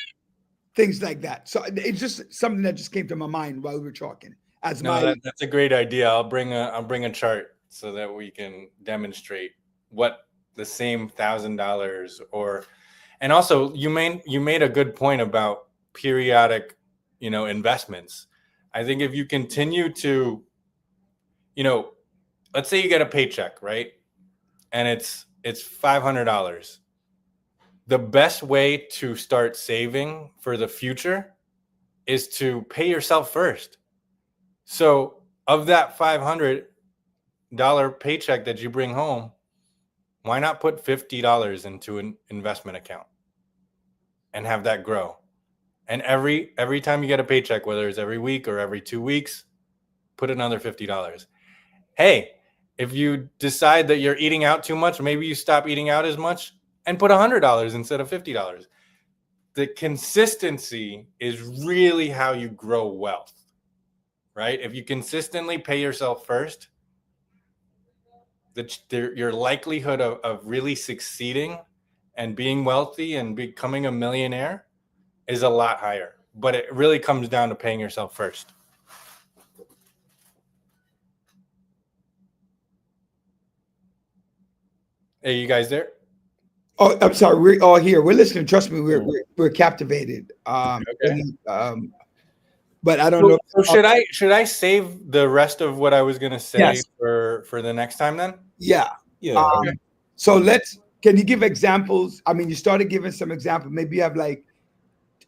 things like that. So it's just something that just came to my mind while we were talking. That's a great idea. I'll bring a chart so that we can demonstrate what the same $1,000 and also you made a good point about periodic, investments. I think if you continue to, let's say you get a paycheck, right? And it's $500. the best way to start saving for the future is to pay yourself first. So of that $500 paycheck that you bring home, why not put $50 into an investment account and have that grow? And every time you get a paycheck, whether it's every week or every 2 weeks, put another $50. Hey, if you decide that you're eating out too much, maybe you stop eating out as much and put $100 instead of $50. The consistency is really how you grow wealth, right? If you consistently pay yourself first, your likelihood of really succeeding and being wealthy and becoming a millionaire is a lot higher. But it really comes down to paying yourself first. Hey, you guys there? Oh, I'm sorry. We're all here. We're listening. Trust me, we're captivated. Okay. But I don't know. So should I save the rest of what I was gonna say Yes. for the next time then? Yeah. Yeah. Okay. So can you give examples? I mean, you started giving some examples. Maybe you have like,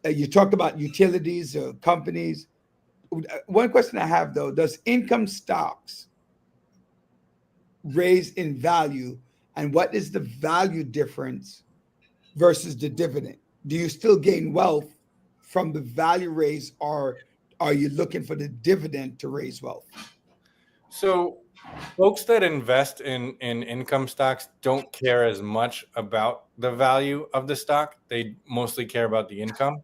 you talked about utilities or companies. One question I have though, does income stocks raise in value? And what is the value difference versus the dividend? Do you still gain wealth from the value raise, or are you looking for the dividend to raise wealth? So folks that invest in income stocks don't care as much about the value of the stock. They mostly care about the income.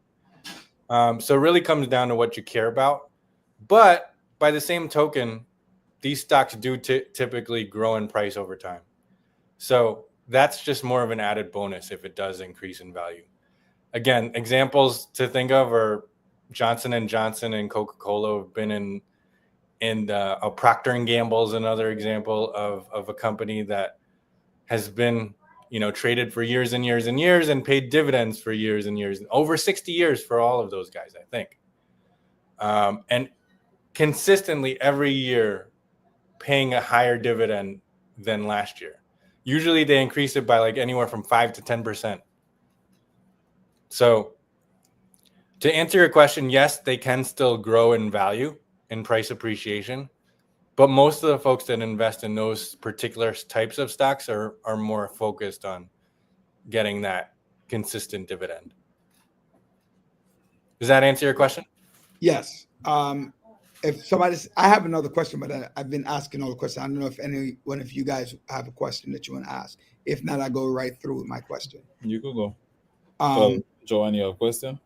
So it really comes down to what you care about. But by the same token, these stocks do typically grow in price over time. So that's just more of an added bonus if it does increase in value. Again, examples to think of are Johnson & Johnson and Coca-Cola have been in Procter & Gamble is another example of a company that has been, traded for years and years and years and paid dividends for years and years, over 60 years for all of those guys, I think. And consistently every year paying a higher dividend than last year. Usually they increase it by like anywhere from 5 to 10%. So to answer your question, yes, they can still grow in value in price appreciation, but most of the folks that invest in those particular types of stocks are more focused on getting that consistent dividend. Does that answer your question? Yes. If somebody's, I have another question, but I've been asking all the questions. I don't know if any one of you guys have a question that you want to ask. If not, I go right through with my question. You could go. Joanne, you have a question?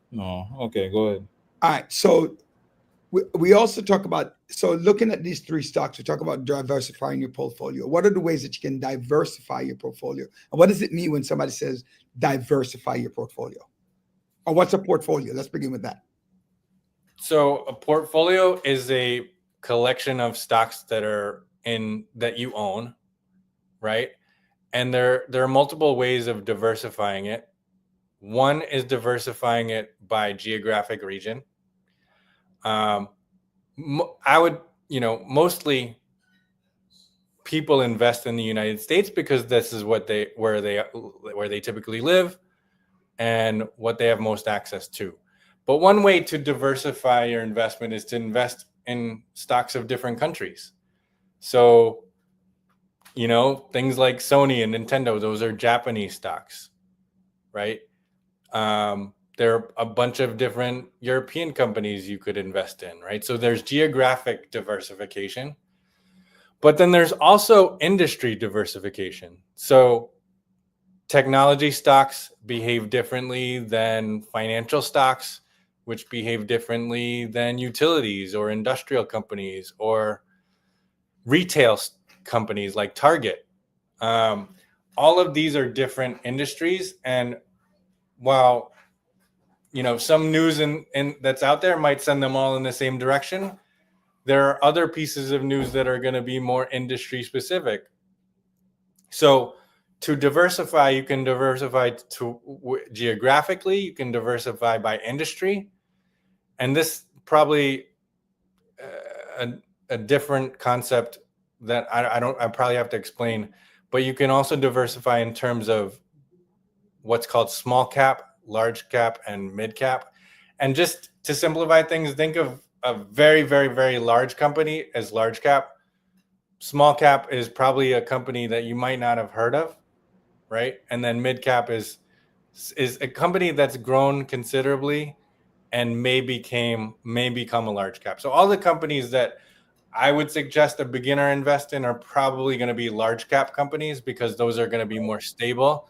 No. Okay, go ahead. All right. So we also talk about, so looking at these three stocks, we talk about diversifying your portfolio. What are the ways that you can diversify your portfolio? And what does it mean when somebody says diversify your portfolio? Or what's a portfolio? Let's begin with that. So a portfolio is a collection of stocks that you own, right? And there are multiple ways of diversifying it. One is diversifying it by geographic region. I would, mostly people invest in the United States because this is where they typically live and what they have most access to. But one way to diversify your investment is to invest in stocks of different countries. So, things like Sony and Nintendo, those are Japanese stocks, right? There are a bunch of different European companies you could invest in, right? So there's geographic diversification, but then there's also industry diversification. So technology stocks behave differently than financial stocks, which behave differently than utilities or industrial companies or retail companies like Target. All of these are different industries. And while, some news in that's out there might send them all in the same direction, there are other pieces of news that are going to be more industry specific. So to diversify, you can diversify geographically, you can diversify by industry. And this probably a different concept that I probably have to explain, but you can also diversify in terms of what's called small cap, large cap, and mid cap. And just to simplify things, think of a very, very, very large company as large cap. Small cap is probably a company that you might not have heard of, right? And then mid cap is a company that's grown considerably and may become a large cap. So all the companies that I would suggest a beginner invest in are probably going to be large cap companies because those are going to be more stable.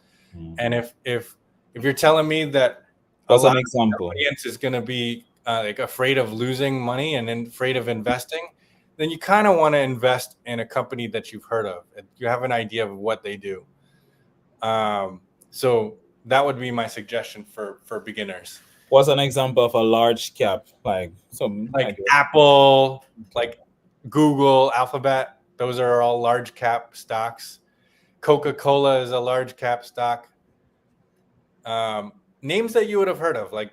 And if you're telling me that What's a lot an of example? the audience is going to be like afraid of losing money and afraid of investing, then you kind of want to invest in a company that you've heard of. You have an idea of what they do. So that would be my suggestion for beginners. What's an example of a large cap? Like Apple, like Google, Alphabet. Those are all large cap stocks. Coca-Cola is a large cap stock. Names that you would have heard of, like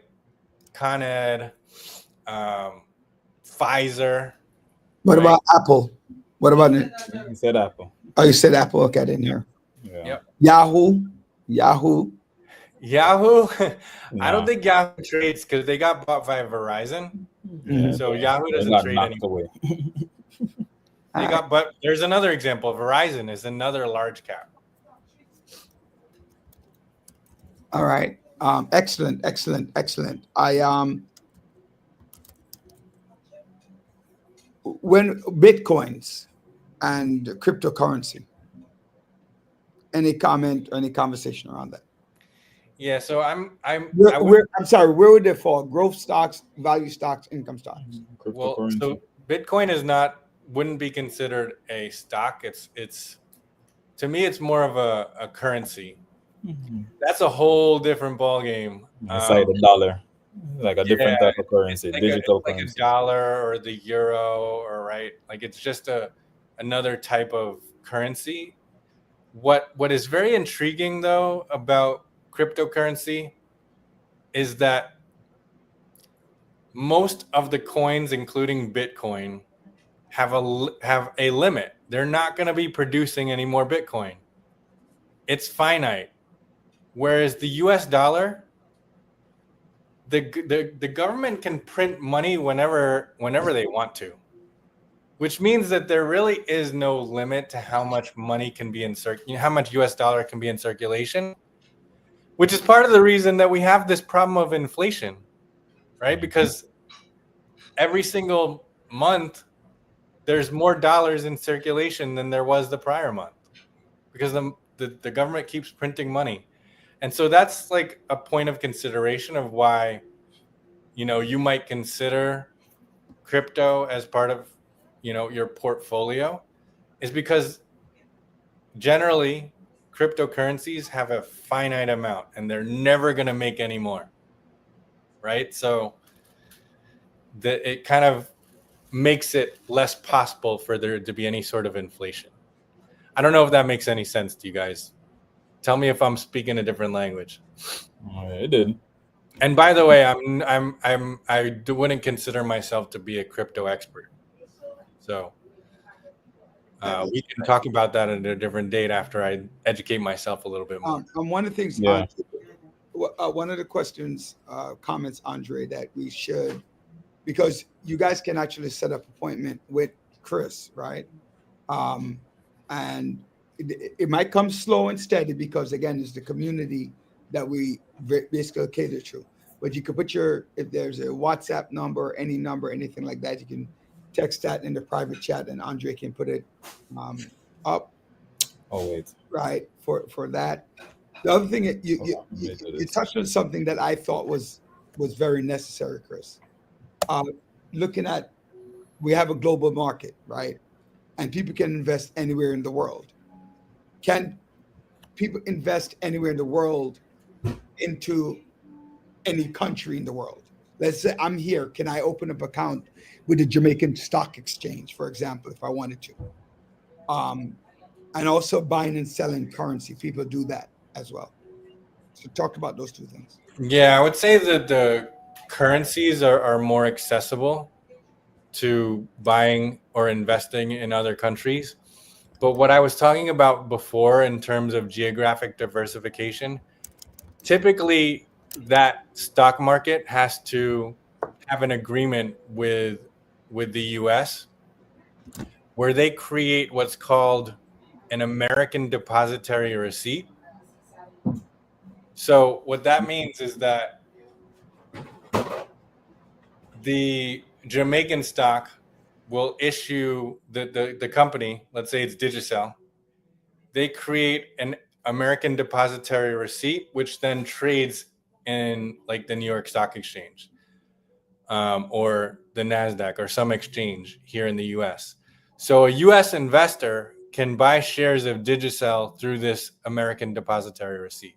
Con Ed, Pfizer. What about Apple? What about it? You said Apple. Oh, you said Apple. Okay, I didn't hear. Yeah. Yep. Yahoo. I don't think Yahoo trades because they got bought by Verizon. So Yahoo They doesn't got trade knocked anymore. away. But there's another example. Verizon is another large cap. All right. Excellent. When Bitcoins and cryptocurrency, any comment or any conversation around that? Yeah, so I'm sorry, where would they fall? Growth stocks, value stocks, income stocks? well, so Bitcoin wouldn't be considered a stock. It's to me, it's more of a currency. That's a whole different ballgame. It's like the dollar, like a different type of currency, like digital like currency. a dollar or the euro, or right, like it's just another type of currency. What is very intriguing though about cryptocurrency is that most of the coins, including Bitcoin, have a limit. They're not going to be producing any more Bitcoin. It's finite. Whereas the US dollar, the government can print money whenever they want to, which means that there really is no limit to how much money can be how much US dollar can be in circulation, which is part of the reason that we have this problem of inflation, right? Because every single month, there's more dollars in circulation than there was the prior month because the government keeps printing money. And so that's like a point of consideration of why, you might consider crypto as part of, your portfolio, is because generally cryptocurrencies have a finite amount and they're never going to make any more. Right? So it kind of makes it less possible for there to be any sort of inflation. I don't know if that makes any sense to you guys. Tell me if I'm speaking a different language. It did. And by the way, I wouldn't consider myself to be a crypto expert. So we can talk about that at a different date after I educate myself a little bit more. And one of the things, Yeah. one of the questions, comments, Andre, that we should, because you guys can actually set up appointment with Chris, right? And it might come slow and steady because, again, it's the community that we basically cater to. But you could put if there's a WhatsApp number, any number, anything like that, you can text that in the private chat and Andre can put it up. Oh, wait. Right, for that. The other thing, you touched on something that I thought was very necessary, Chris. Looking at, we have a global market, right? And people can invest anywhere in the world. Can people invest anywhere in the world into any country in the world? Let's say I'm here. Can I open up an account with the Jamaican Stock Exchange, for example, if I wanted to? And also buying and selling currency. People do that as well. So talk about those two things. Yeah, I would say that the currencies are more accessible to buying or investing in other countries. But what I was talking about before in terms of geographic diversification typically that stock market has to have an agreement with the US where they create what's called an American depositary receipt. So what that means is that the Jamaican stock will issue the company, let's say it's Digicel, they create an American depositary receipt, which then trades in like the New York Stock Exchange or the NASDAQ or some exchange here in the US. So a US investor can buy shares of Digicel through this American depositary receipt.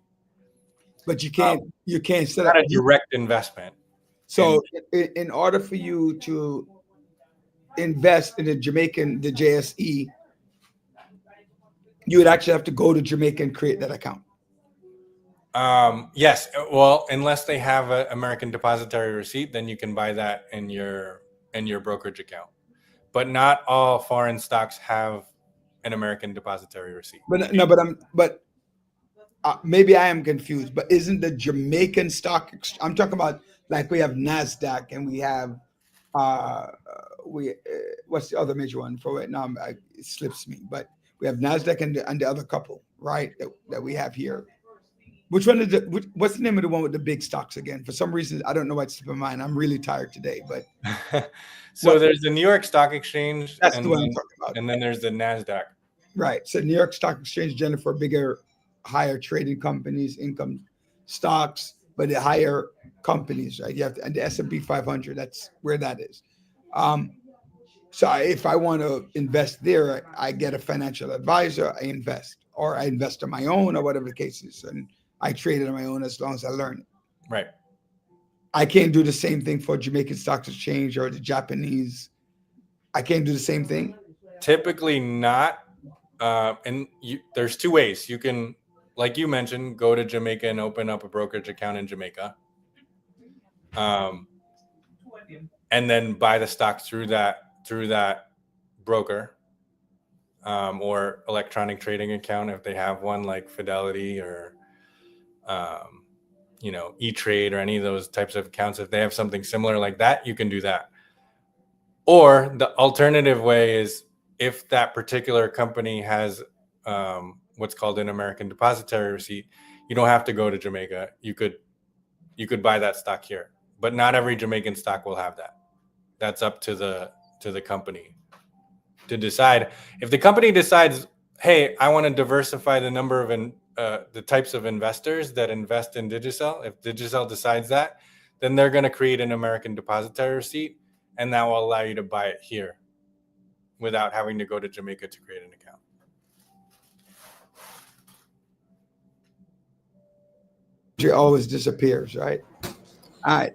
But you can't set Not up a direct investment. So in order for you to invest in the JSE, you would actually have to go to Jamaica and create that account. Yes. Well, unless they have an American depositary receipt, then you can buy that in your brokerage account. But not all foreign stocks have an American depositary receipt. But no, but maybe I am confused. But isn't the Jamaican stock? I'm talking about like we have NASDAQ and we have what's the other major one for it now? It slips me, but we have NASDAQ and the other couple, right? That we have here. Which one is what's the name of the one with the big stocks again? For some reason, I don't know what's slipping my mind. I'm really tired today, but so there's the New York Stock Exchange. That's the one I'm talking about. And then there's the NASDAQ. Right. So New York Stock Exchange, Jennifer, bigger, higher trading companies, income stocks, but the higher companies, right? You have to, and the S&P 500, that's where that is. So if I want to invest there, I get a financial advisor, I invest, or I invest on my own, or whatever the case is. And I trade it on my own as long as I learn it. Right. I can't do the same thing for Jamaican Stock Exchange or the Japanese. I can't do the same thing. Typically not. There's two ways. You can, like you mentioned, go to Jamaica and open up a brokerage account in Jamaica. And then buy the stock through that broker or electronic trading account if they have one, like Fidelity or E-Trade or any of those types of accounts. If they have something similar like that, you can do that. Or the alternative way is if that particular company has what's called an American depositary receipt, you don't have to go to Jamaica. You could buy that stock here, but not every Jamaican stock will have that. That's up to the company to decide. If the company decides, hey, I want to diversify the number of the types of investors that invest in Digicel, if Digicel decides that, then they're going to create an American depositary receipt, and that will allow you to buy it here without having to go to Jamaica to create an account. It always disappears, right? All right.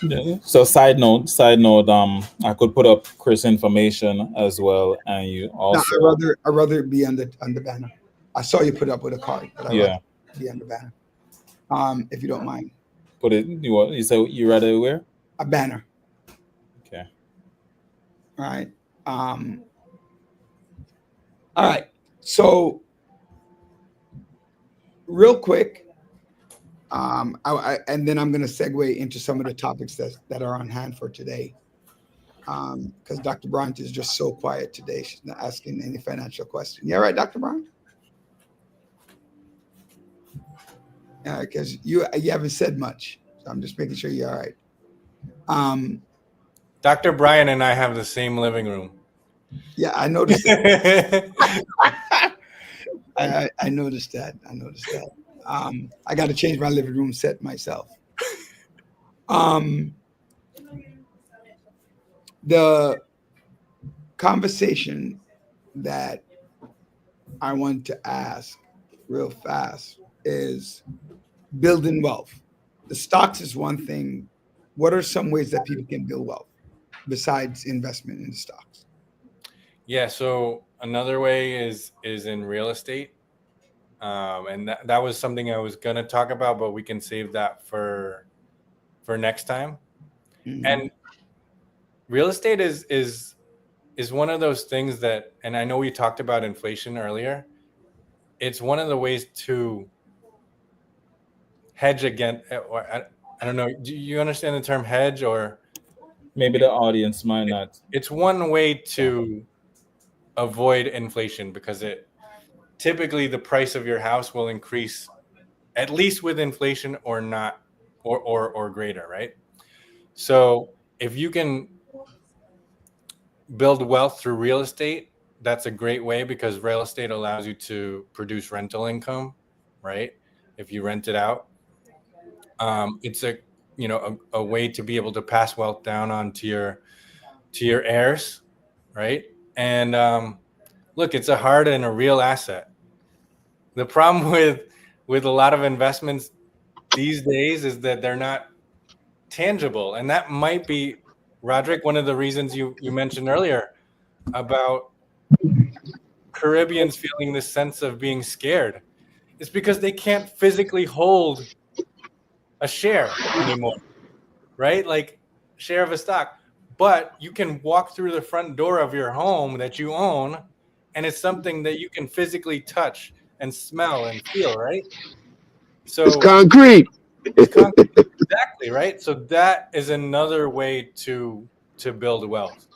Yeah. So side note, I could put up Chris information as well, and you also. No, I'd rather be on the banner. I saw you put up with a card, but I'd rather be on the banner. If you don't mind. Put it. You said you rather where? A banner. Okay. All right. All right. So, real quick. And then I'm going to segue into some of the topics that are on hand for today. Because Dr. Bryant is just so quiet today. She's not asking any financial question. You all right, Dr. Bryant? Yeah, because you haven't said much. So I'm just making sure you're all right. Dr. Brian and I have the same living room. Yeah, I noticed that. I noticed that. I got to change my living room set myself. The conversation that I want to ask real fast is building wealth. The stocks is one thing. What are some ways that people can build wealth besides investment in the stocks? Yeah, so another way is in real estate. And that was something I was going to talk about, but we can save that for next time. Mm-hmm. And real estate is one of those things that, and I know we talked about inflation earlier. It's one of the ways to hedge against, or I don't know. Do you understand the term hedge? Or Maybe the audience might not. it's one way to avoid inflation, because typically the price of your house will increase at least with inflation or not, or greater, right? So if you can build wealth through real estate, that's a great way, because real estate allows you to produce rental income, right? If you rent it out, it's a way to be able to pass wealth down onto your heirs, right? And look, it's a hard and a real asset. The problem with a lot of investments these days is that they're not tangible, and that might be, Roderick, one of the reasons you mentioned earlier about Caribbeans feeling this sense of being scared. It's because they can't physically hold a share anymore, right? Like share of a stock. But you can walk through the front door of your home that you own, and it's something that you can physically touch and smell and feel, right? So It's concrete. exactly, right? So that is another way to build wealth.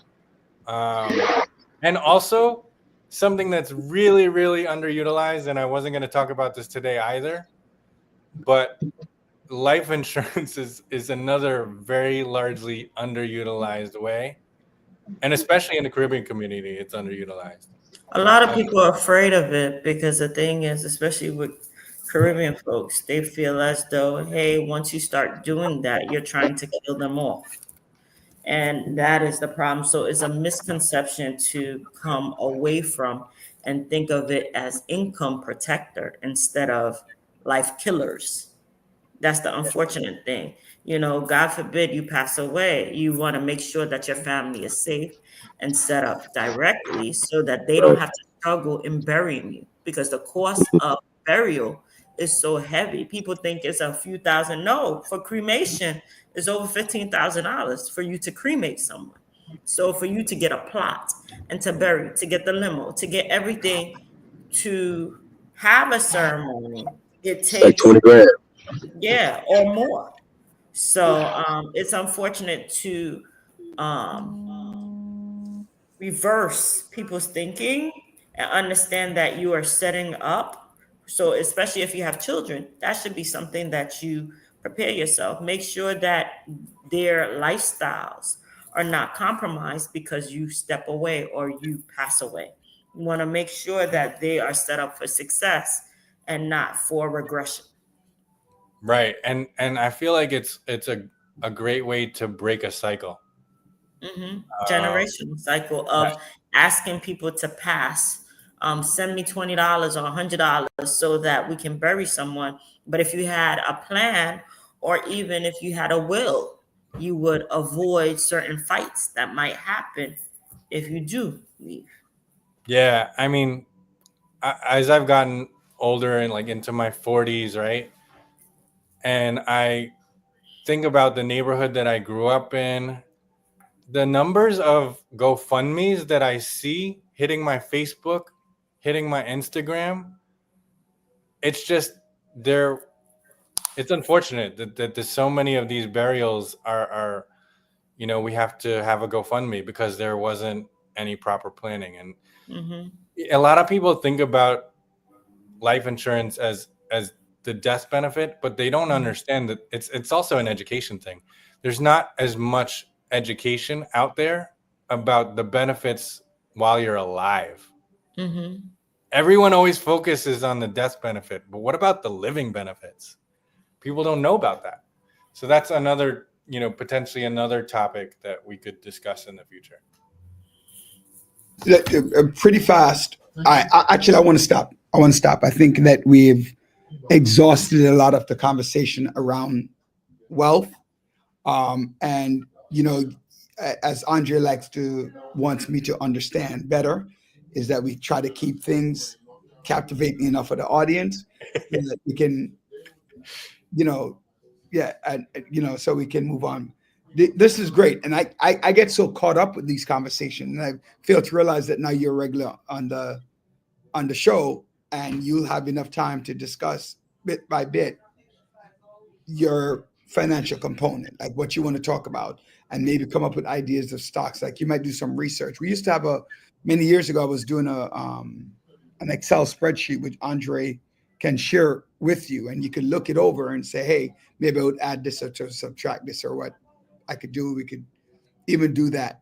And also something that's really, really underutilized, and I wasn't going to talk about this today either, but life insurance is another very largely underutilized way. And especially in the Caribbean community, it's underutilized. A lot of people are afraid of it because the thing is, especially with Caribbean folks, they feel as though, hey, once you start doing that, you're trying to kill them off. And that is the problem. So it's a misconception to come away from and think of it as income protector instead of life killers. That's the unfortunate thing. You know, God forbid you pass away. You want to make sure that your family is safe and set up directly so that they don't have to struggle in burying you, because the cost of burial is so heavy. People think it's a few thousand. No, for cremation, it's over $15,000 for you to cremate someone. So for you to get a plot and to bury, to get the limo, to get everything, to have a ceremony, it It's like takes 20 grand. yeah, or more. So it's unfortunate to reverse people's thinking and understand that you are setting up. So especially if you have children, that should be something that you prepare yourself. Make sure that their lifestyles are not compromised because you step away or you pass away. You want to make sure that they are set up for success and not for regression. Right. And I feel like it's a great way to break a cycle. Generational cycle of asking people to pass. Send me $20 or $100 so that we can bury someone. But if you had a plan, or even if you had a will, you would avoid certain fights that might happen if you do leave. Yeah, I mean, as I've gotten older and like into my 40s, right? And I think about the neighborhood that I grew up in, the numbers of GoFundMes that I see hitting my Facebook, hitting my Instagram, it's just it's unfortunate that there's so many of these burials are we have to have a GoFundMe because there wasn't any proper planning. And a lot of people think about life insurance as the death benefit, but they don't understand that it's also an education thing. There's not as much education out there about the benefits while you're alive. Everyone always focuses on the death benefit, but what about the living benefits? People don't know about that. So that's another, potentially another topic that we could discuss in the future. Pretty fast. I want to stop. I think that we've exhausted a lot of the conversation around wealth. And, as Andre wants me to understand better, is that we try to keep things captivating enough for the audience so that we can, so we can move on. This is great. And I get so caught up with these conversations, and I fail to realize that now you're regular on the show and you'll have enough time to discuss bit by bit your financial component, like what you want to talk about, and maybe come up with ideas of stocks. Like you might do some research. We used to have many years ago, I was doing an Excel spreadsheet which Andre can share with you, and you can look it over and say, hey, maybe I would add this or to subtract this or what I could do. We could even do that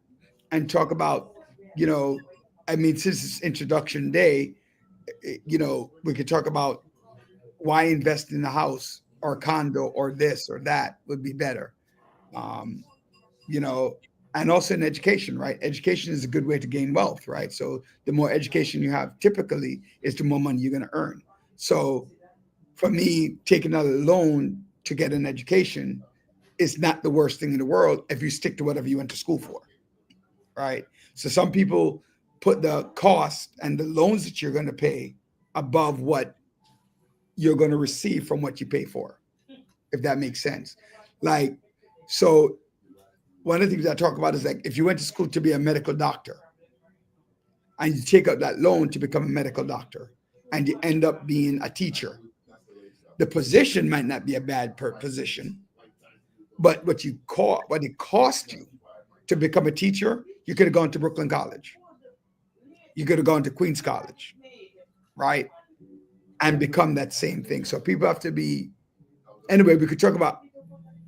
and talk about, I mean, since it's introduction day, we could talk about why invest in a house or condo or this or that would be better. Um, and also in education, right? Education is a good way to gain wealth, right? So the more education you have typically is the more money you're going to earn. So for me, taking out a loan to get an education is not the worst thing in the world if you stick to whatever you went to school for, right? So some people put the cost and the loans that you're going to pay above what you're going to receive from what you pay for, if that makes sense. Like, so one of the things I talk about is like, if you went to school to be a medical doctor and you take out that loan to become a medical doctor and you end up being a teacher, the position might not be a bad position, but what it cost you to become a teacher, you could have gone to Brooklyn College. You could have gone to Queens College, right? And become that same thing. So people have to be, anyway, we could talk about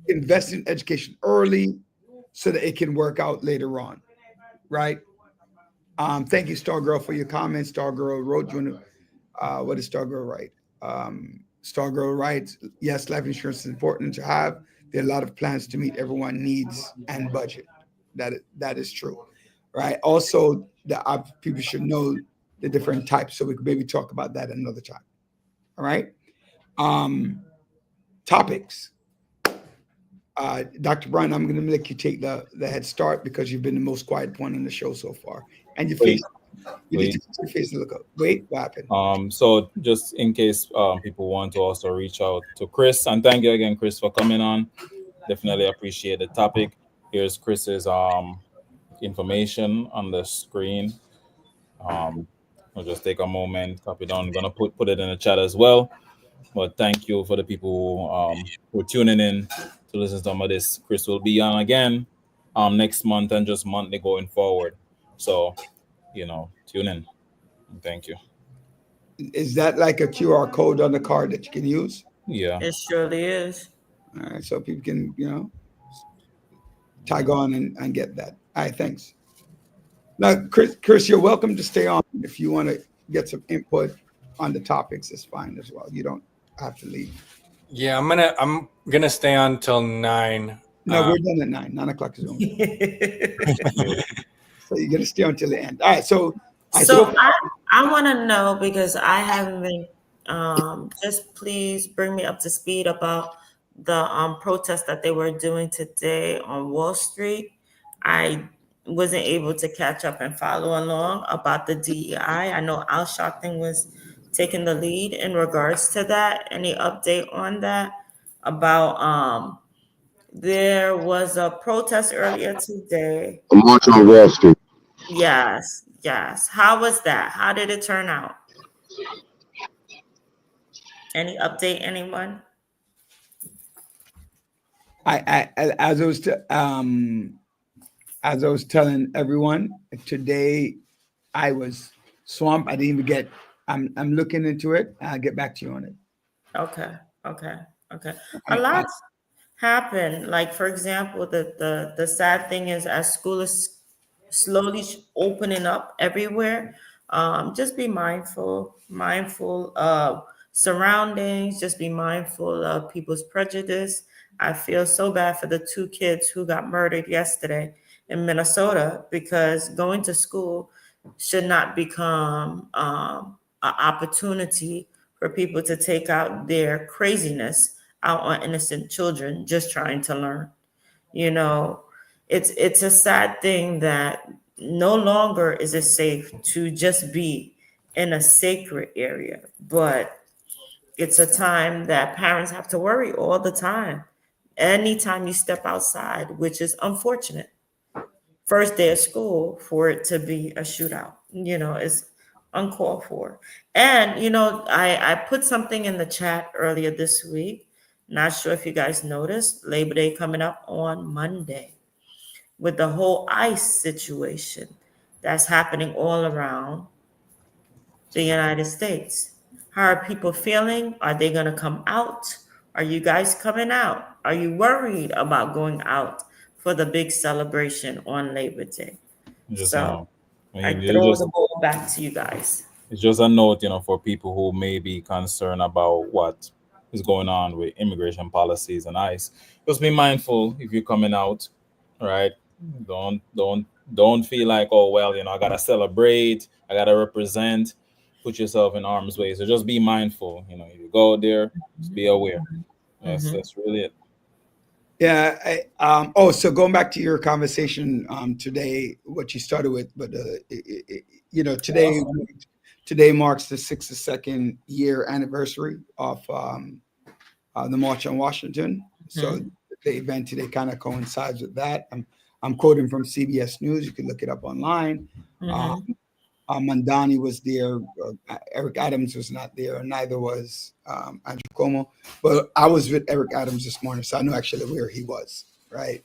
investing in education early so that it can work out later on, right? Thank you, Stargirl, for your comments. Stargirl wrote, what did Stargirl write? Stargirl writes, yes, life insurance is important to have. There are a lot of plans to meet everyone's needs and budget. That is true, right? Also, people should know the different types, so we could maybe talk about that another time. All right. Topics. Dr. Brown, I'm going to let you take the head start because you've been the most quiet one on the show so far. And your face, you need to put your face and look up. Wait, what happened? So just in case people want to also reach out to Chris, and thank you again, Chris, for coming on. Definitely appreciate the topic. Here's Chris's information on the screen. I'll just take a moment, copy down. I'm gonna put it in the chat as well. But thank you for the people who are tuning in to listen to some of this. Chris will be on again next month and just monthly going forward. So, tune in. Thank you. Is that like a QR code on the card that you can use? Yeah. It surely is. All right, so people can, tag on and get that. All right, thanks. Now, Chris, you're welcome to stay on if you want to get some input on the topics. It's fine as well. You don't have to leave. Yeah, I'm gonna stay on till 9. No, we're done at 9. 9 o'clock is on. So you're gonna stay until the end. All right. So I want to know, because I haven't been. Just please bring me up to speed about the protest that they were doing today on Wall Street. I wasn't able to catch up and follow along about the DEI. I know Al Sharpton was taking the lead in regards to that. Any update on that? About there was a protest earlier today. A march on Wall Street. Yes. How was that? How did it turn out? Any update, anyone? As I was telling everyone today, I was swamped. I didn't even get. I'm looking into it. I'll get back to you on it. Okay. A lot happened. Like, for example, the sad thing is, as school is slowly opening up everywhere, just be mindful of surroundings. Just be mindful of people's prejudice. I feel so bad for the 2 kids who got murdered yesterday in Minnesota, because going to school should not become an opportunity for people to take out their craziness out on innocent children just trying to learn. It's a sad thing that no longer is it safe to just be in a sacred area, but it's a time that parents have to worry all the time. Anytime you step outside, which is unfortunate. First day of school for it to be a shootout, is uncalled for. And, I put something in the chat earlier this week. Not sure if you guys noticed, Labor Day coming up on Monday with the whole ICE situation that's happening all around the United States. How are people feeling? Are they going to come out? Are you guys coming out? Are you worried about going out for the big celebration on Labor Day? Just So I it's throw just the ball back to you guys. it's just a note, for people who may be concerned about what is going on with immigration policies and ICE. Just be mindful if you're coming out, right? Don't feel like, oh well, I gotta celebrate, I gotta represent. Put yourself in harm's way. So just be mindful. If you go there, just be aware. That's really it. Yeah. So going back to your conversation today, what you started with, but today marks the 62nd year anniversary of the March on Washington. So the event today kind of coincides with that. I'm quoting from CBS News. You can look it up online. Mandani was there. Eric Adams was not there. Neither was Andrew Cuomo. But I was with Eric Adams this morning, so I know actually where he was, right?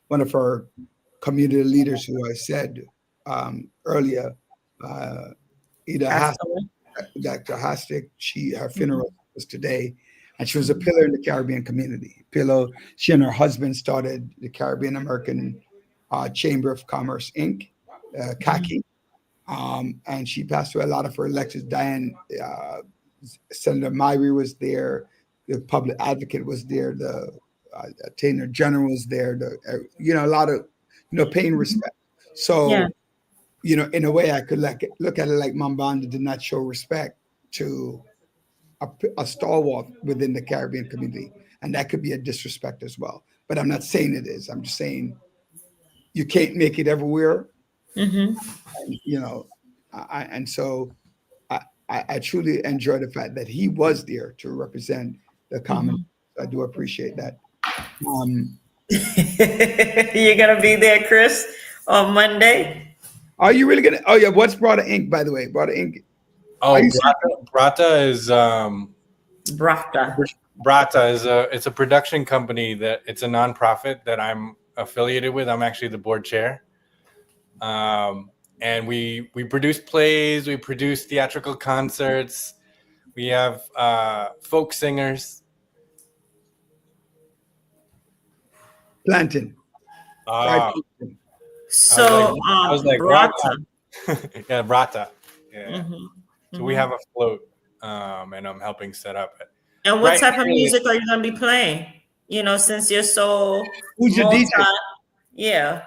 One of our community leaders who I said earlier, Dr. Hastic, her funeral was today, and she was a pillar in the Caribbean community. She and her husband started the Caribbean American Chamber of Commerce, Inc., CACI. And she passed away. A lot of her electeds, Senator Myrie was there, the public advocate was there, the Attorney General was there, a lot of, paying respect. So, in a way I could look at it like Mambanda did not show respect to a stalwart within the Caribbean community. And that could be a disrespect as well. But I'm not saying it is. I'm just saying you can't make it everywhere. So I truly enjoy the fact that he was there to represent the common. I do appreciate that. You're gonna be there, Chris, on Monday? Are you really gonna? Oh yeah, what's Brata Inc. by the way? Brata Inc. Oh, Brata is Brata is it's a production company that it's a nonprofit that I'm affiliated with. I'm actually the board chair. And we produce plays, we produce theatrical concerts, we have folk singers. Plantain. So I was like Brata. Yeah, Brata. Yeah. So we have a float, and I'm helping set up it. And what type of music are you gonna be playing? Since you're so who's your DJ? Yeah.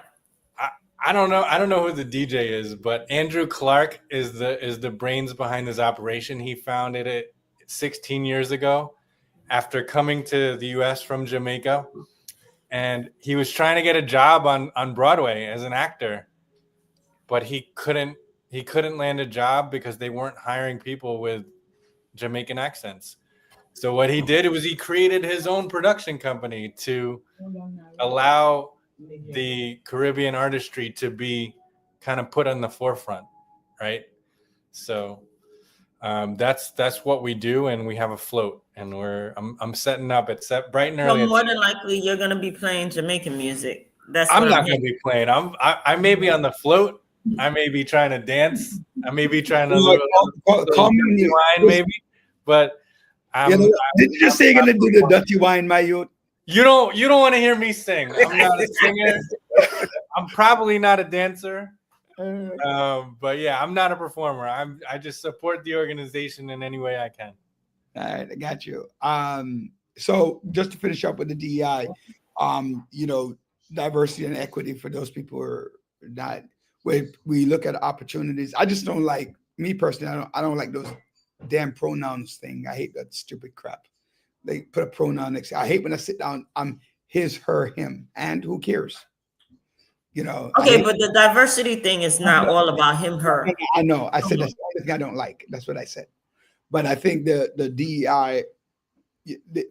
I don't know who the DJ is, but Andrew Clark is the brains behind this operation. He founded it 16 years ago after coming to the US from Jamaica. And he was trying to get a job on Broadway as an actor, but he couldn't land a job because they weren't hiring people with Jamaican accents. So what he did was he created his own production company to allow the Caribbean artistry to be kind of put on the forefront, right? So that's what we do, and we have a float, and I'm setting up. It's set bright and early. So more than likely, you're gonna be playing Jamaican music. I'm not gonna be playing. I may be on the float. I may be trying to dance. I may be trying to call me wine, maybe. But did you just say you're gonna do the dirty wine, my youth? You don't want to hear me sing. I'm not a singer. I'm probably not a dancer. But yeah, I'm not a performer. I just support the organization in any way I can. All right, I got you. So just to finish up with the DEI, diversity and equity for those people who are not. We look at opportunities. I just don't like, me personally. I don't like those damn pronouns thing. I hate that stupid crap. They put a pronoun next. I hate when I sit down. I'm his, her, him, and who cares? Okay, but the diversity thing is not all about him, her. I know. I said that's the thing I don't like. That's what I said. But I think the DEI,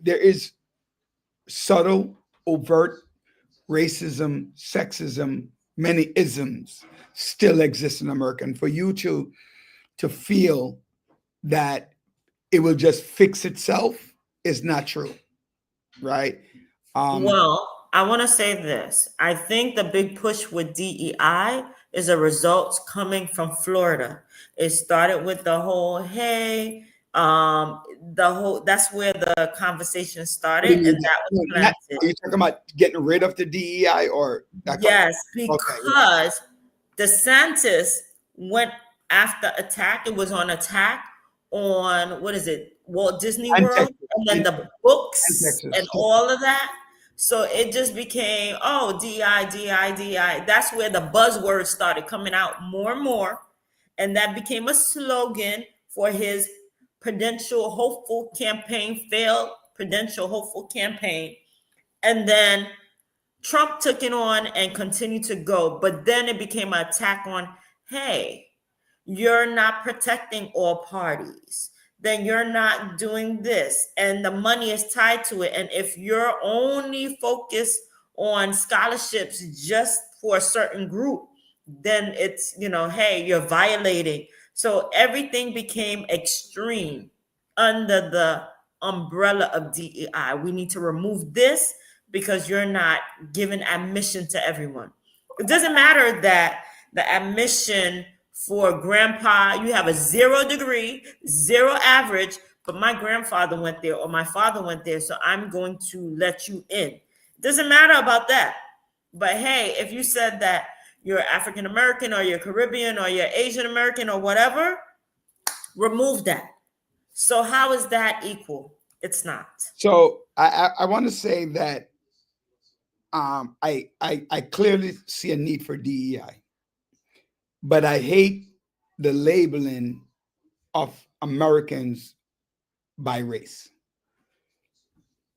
there is subtle, overt racism, sexism, many isms still exist in America. And for you to feel that it will just fix itself is not true, right? Well, I want to say this. I think the big push with DEI is the results coming from Florida. It started with the whole, hey, that's where the conversation What do started, you and mean? that was No, not- planted. Are you talking about getting rid of the DEI or that? Yes, Okay. because DeSantis went after attack. It was on attack on, what is it, Walt Disney And World, Texas. and then And- the books and Texas. and all of that. So it just became, oh, DI, DI, DI. That's where the buzzwords started coming out more and more. And that became a slogan for his Prudential Hopeful campaign, failed Prudential Hopeful campaign. And then Trump took it on and continued to go. But then it became an attack on, hey, you're not protecting all parties. Then you're not doing this. And the money is tied to it. And if you're only focused on scholarships just for a certain group, then it's, hey, you're violating. So everything became extreme under the umbrella of DEI. We need to remove this because you're not giving admission to everyone. It doesn't matter that the admission for grandpa, you have a 0 degree, 0 average, but my grandfather went there or my father went there, so I'm going to let you in. It doesn't matter about that. But hey, if you said that you're African American or you're Caribbean or you're Asian American or whatever, remove that. So how is that equal? It's not. So I want to say that I clearly see a need for DEI, but I hate the labeling of Americans by race.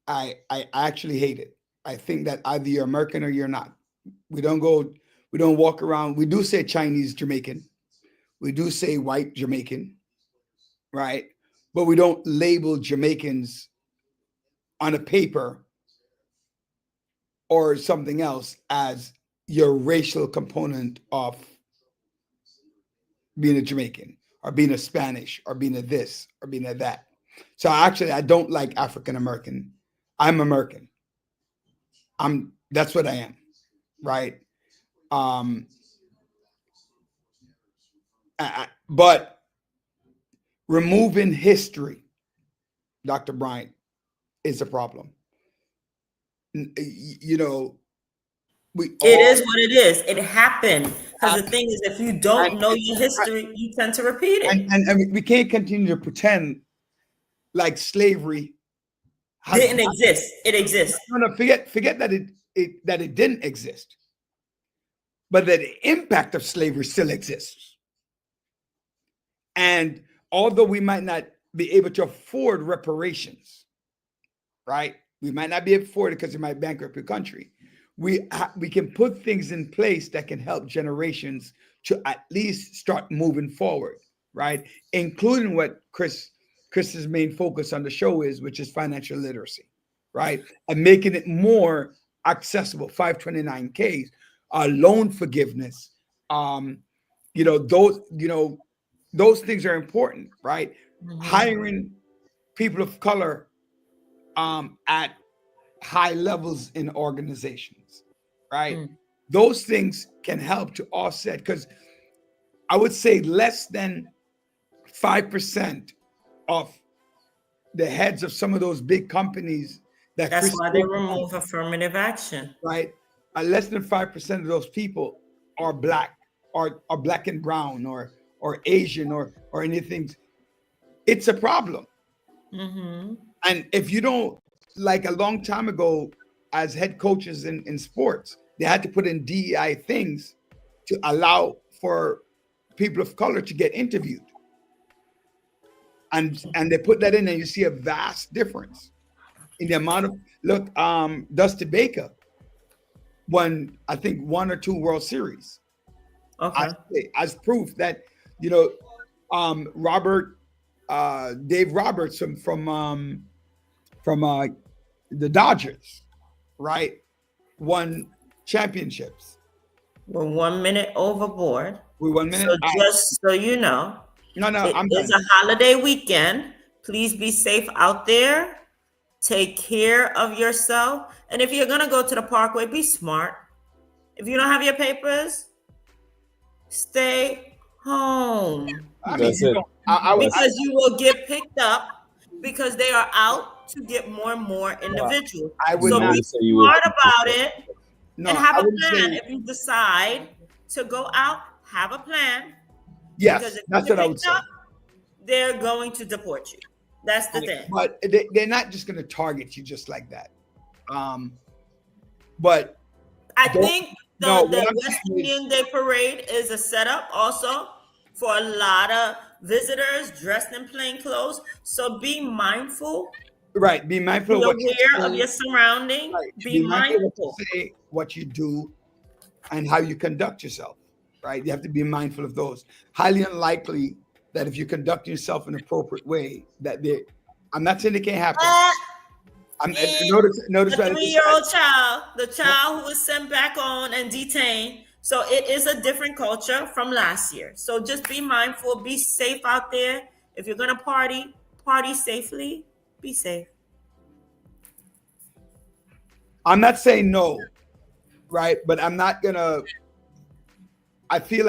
I actually hate it. I think that either you're American or you're not. We don't walk around. We do say Chinese Jamaican. We do say white Jamaican, right? But we don't label Jamaicans on a paper or something else as your racial component of being a Jamaican or being a Spanish or being a this or being a that. So actually, I don't like African American. I'm American. That's what I am, right? But removing history, Dr. Bryant, is a problem. You know, it is what it is. It happened. Because the thing is, if you don't know your history, you tend to repeat it. And we can't continue to pretend like slavery didn't exist. It exists. No, forget that it didn't exist, but that the impact of slavery still exists. And although we might not be able to afford reparations, right? We might not be able to afford it because it might bankrupt your country. We can put things in place that can help generations to at least start moving forward, right? Including what Chris's main focus on the show is, which is financial literacy, right? And making it more accessible, 529Ks, loan forgiveness. Those things are important, right? Mm-hmm. Hiring people of color at high levels in organizations, right? Mm. Those things can help to offset, because I would say less than 5% of the heads of some of those big companies that's why they remove affirmative action, right? Less than 5% of those people are black or black and brown or Asian or anything. It's a problem. Mm-hmm. And if you don't, like a long time ago, as head coaches in sports, they had to put in DEI things to allow for people of color to get interviewed. And they put that in, and you see a vast difference in the amount of Dusty Baker won, I think, 1 or 2 World Series. Okay. As proof that, Dave Roberts from the Dodgers, right, won championships. We're 1 minute overboard. We're 1 minute. So just so you know, it's a holiday weekend. Please be safe out there. Take care of yourself. And if you're going to go to the parkway, be smart. If you don't have your papers, stay home. That's it. Because you will get picked up because they are out to get more and more individuals. I would So not be say you will smart be about picked it No, and have I a wouldn't plan. say- If you decide to go out, have a plan. Because yes, if that's you what I get would picked say. up, they're going to deport you. That's the thing. But they're not just going to target you just like that. But I Don't- think the no, what I'm West saying is- Indian Day Parade is a setup also for a lot of visitors dressed in plain clothes. So be mindful, right, be mindful be of what you aware of say. your surroundings, Right. be mindful of mindful. what you say, what you do, and how you conduct yourself. Right, you have to be mindful of those. Highly unlikely that if you conduct yourself in an appropriate way, that I'm not saying it can't happen. Notice The right at the 3-year-old child, the child who was sent back on and detained. So it is a different culture from last year. So just be mindful, be safe out there. If you're gonna party, party safely. Be safe. I'm not saying no, right? But I'm not gonna. I feel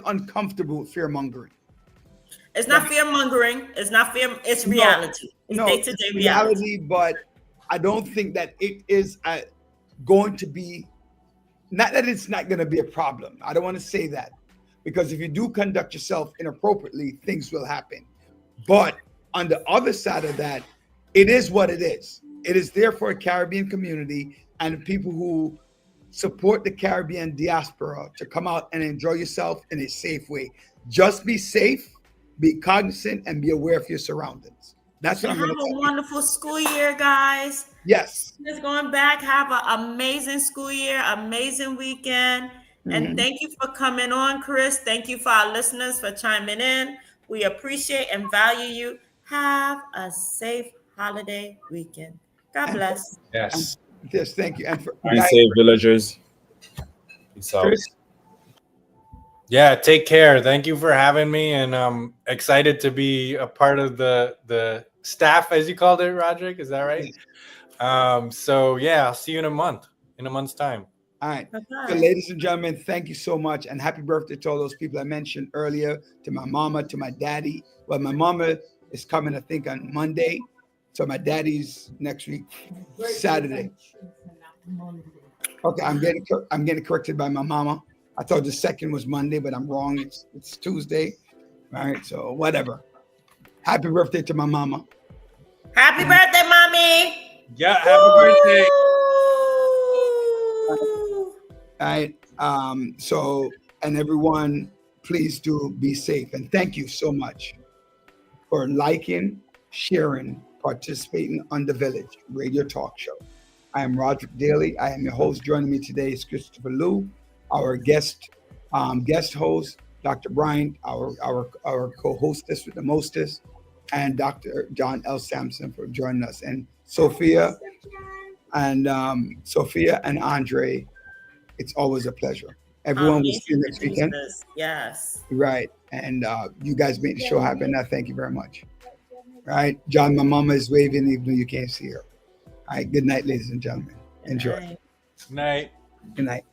uncomfortable with fear mongering. It's not fear mongering. It's not fear. It's reality. It's day-to-day it's reality. but I don't think that it is going to be. Not that it's not going to be a problem. I don't want to say that, because if you do conduct yourself inappropriately, things will happen. But on the other side of that, it is what it is. It is there for a Caribbean community and people who support the Caribbean diaspora to come out and enjoy yourself in a safe way. Just be safe, be cognizant, and be aware of your surroundings. That's what I'm Have going to a tell you. wonderful school year, guys. Yes. Just going back, have an amazing school year, amazing weekend. And Mhm. thank you for coming on, Chris. Thank you for our listeners for chiming in. We appreciate and value you. Have a safe holiday weekend. God bless. Yes. Yes, thank you. And for Be safe, villagers. Peace out. Chris, Yeah, take care. Thank you for having me, and I'm excited to be a part of the staff, as you called it, Roderick. Is that right? So yeah, I'll see you in a month's time. all right. Bye-bye. So, ladies and gentlemen, thank you so much, and happy birthday to all those people I mentioned earlier, to my mama, to my daddy. Well, my mama is coming, I think, on Monday. So my daddy's next week, Saturday. Okay, I'm getting corrected by my mama. I thought the second was Monday, but I'm wrong. It's Tuesday. All right, so whatever. Happy birthday to my mama. Happy birthday, mommy. Yeah, happy birthday. All right. So, and everyone, please do be safe. And thank you so much for liking, sharing, participating on the Village Radio Talk Show. I am Roderick Daly. I am your host. Joining me today is Christopher Liu, our guest host, Dr. Bryant, our co-hostess with the mostest, and Dr. John L. Sampson for joining us, and Sophia and Andre. It's always a pleasure. Everyone will see you next weekend. Yes. Right. And you guys made the show happen. I thank you very much. Right. John, my mama is waving even though you can't see her. All right. Good night, ladies and gentlemen. Enjoy. Bye. Good night. Good night.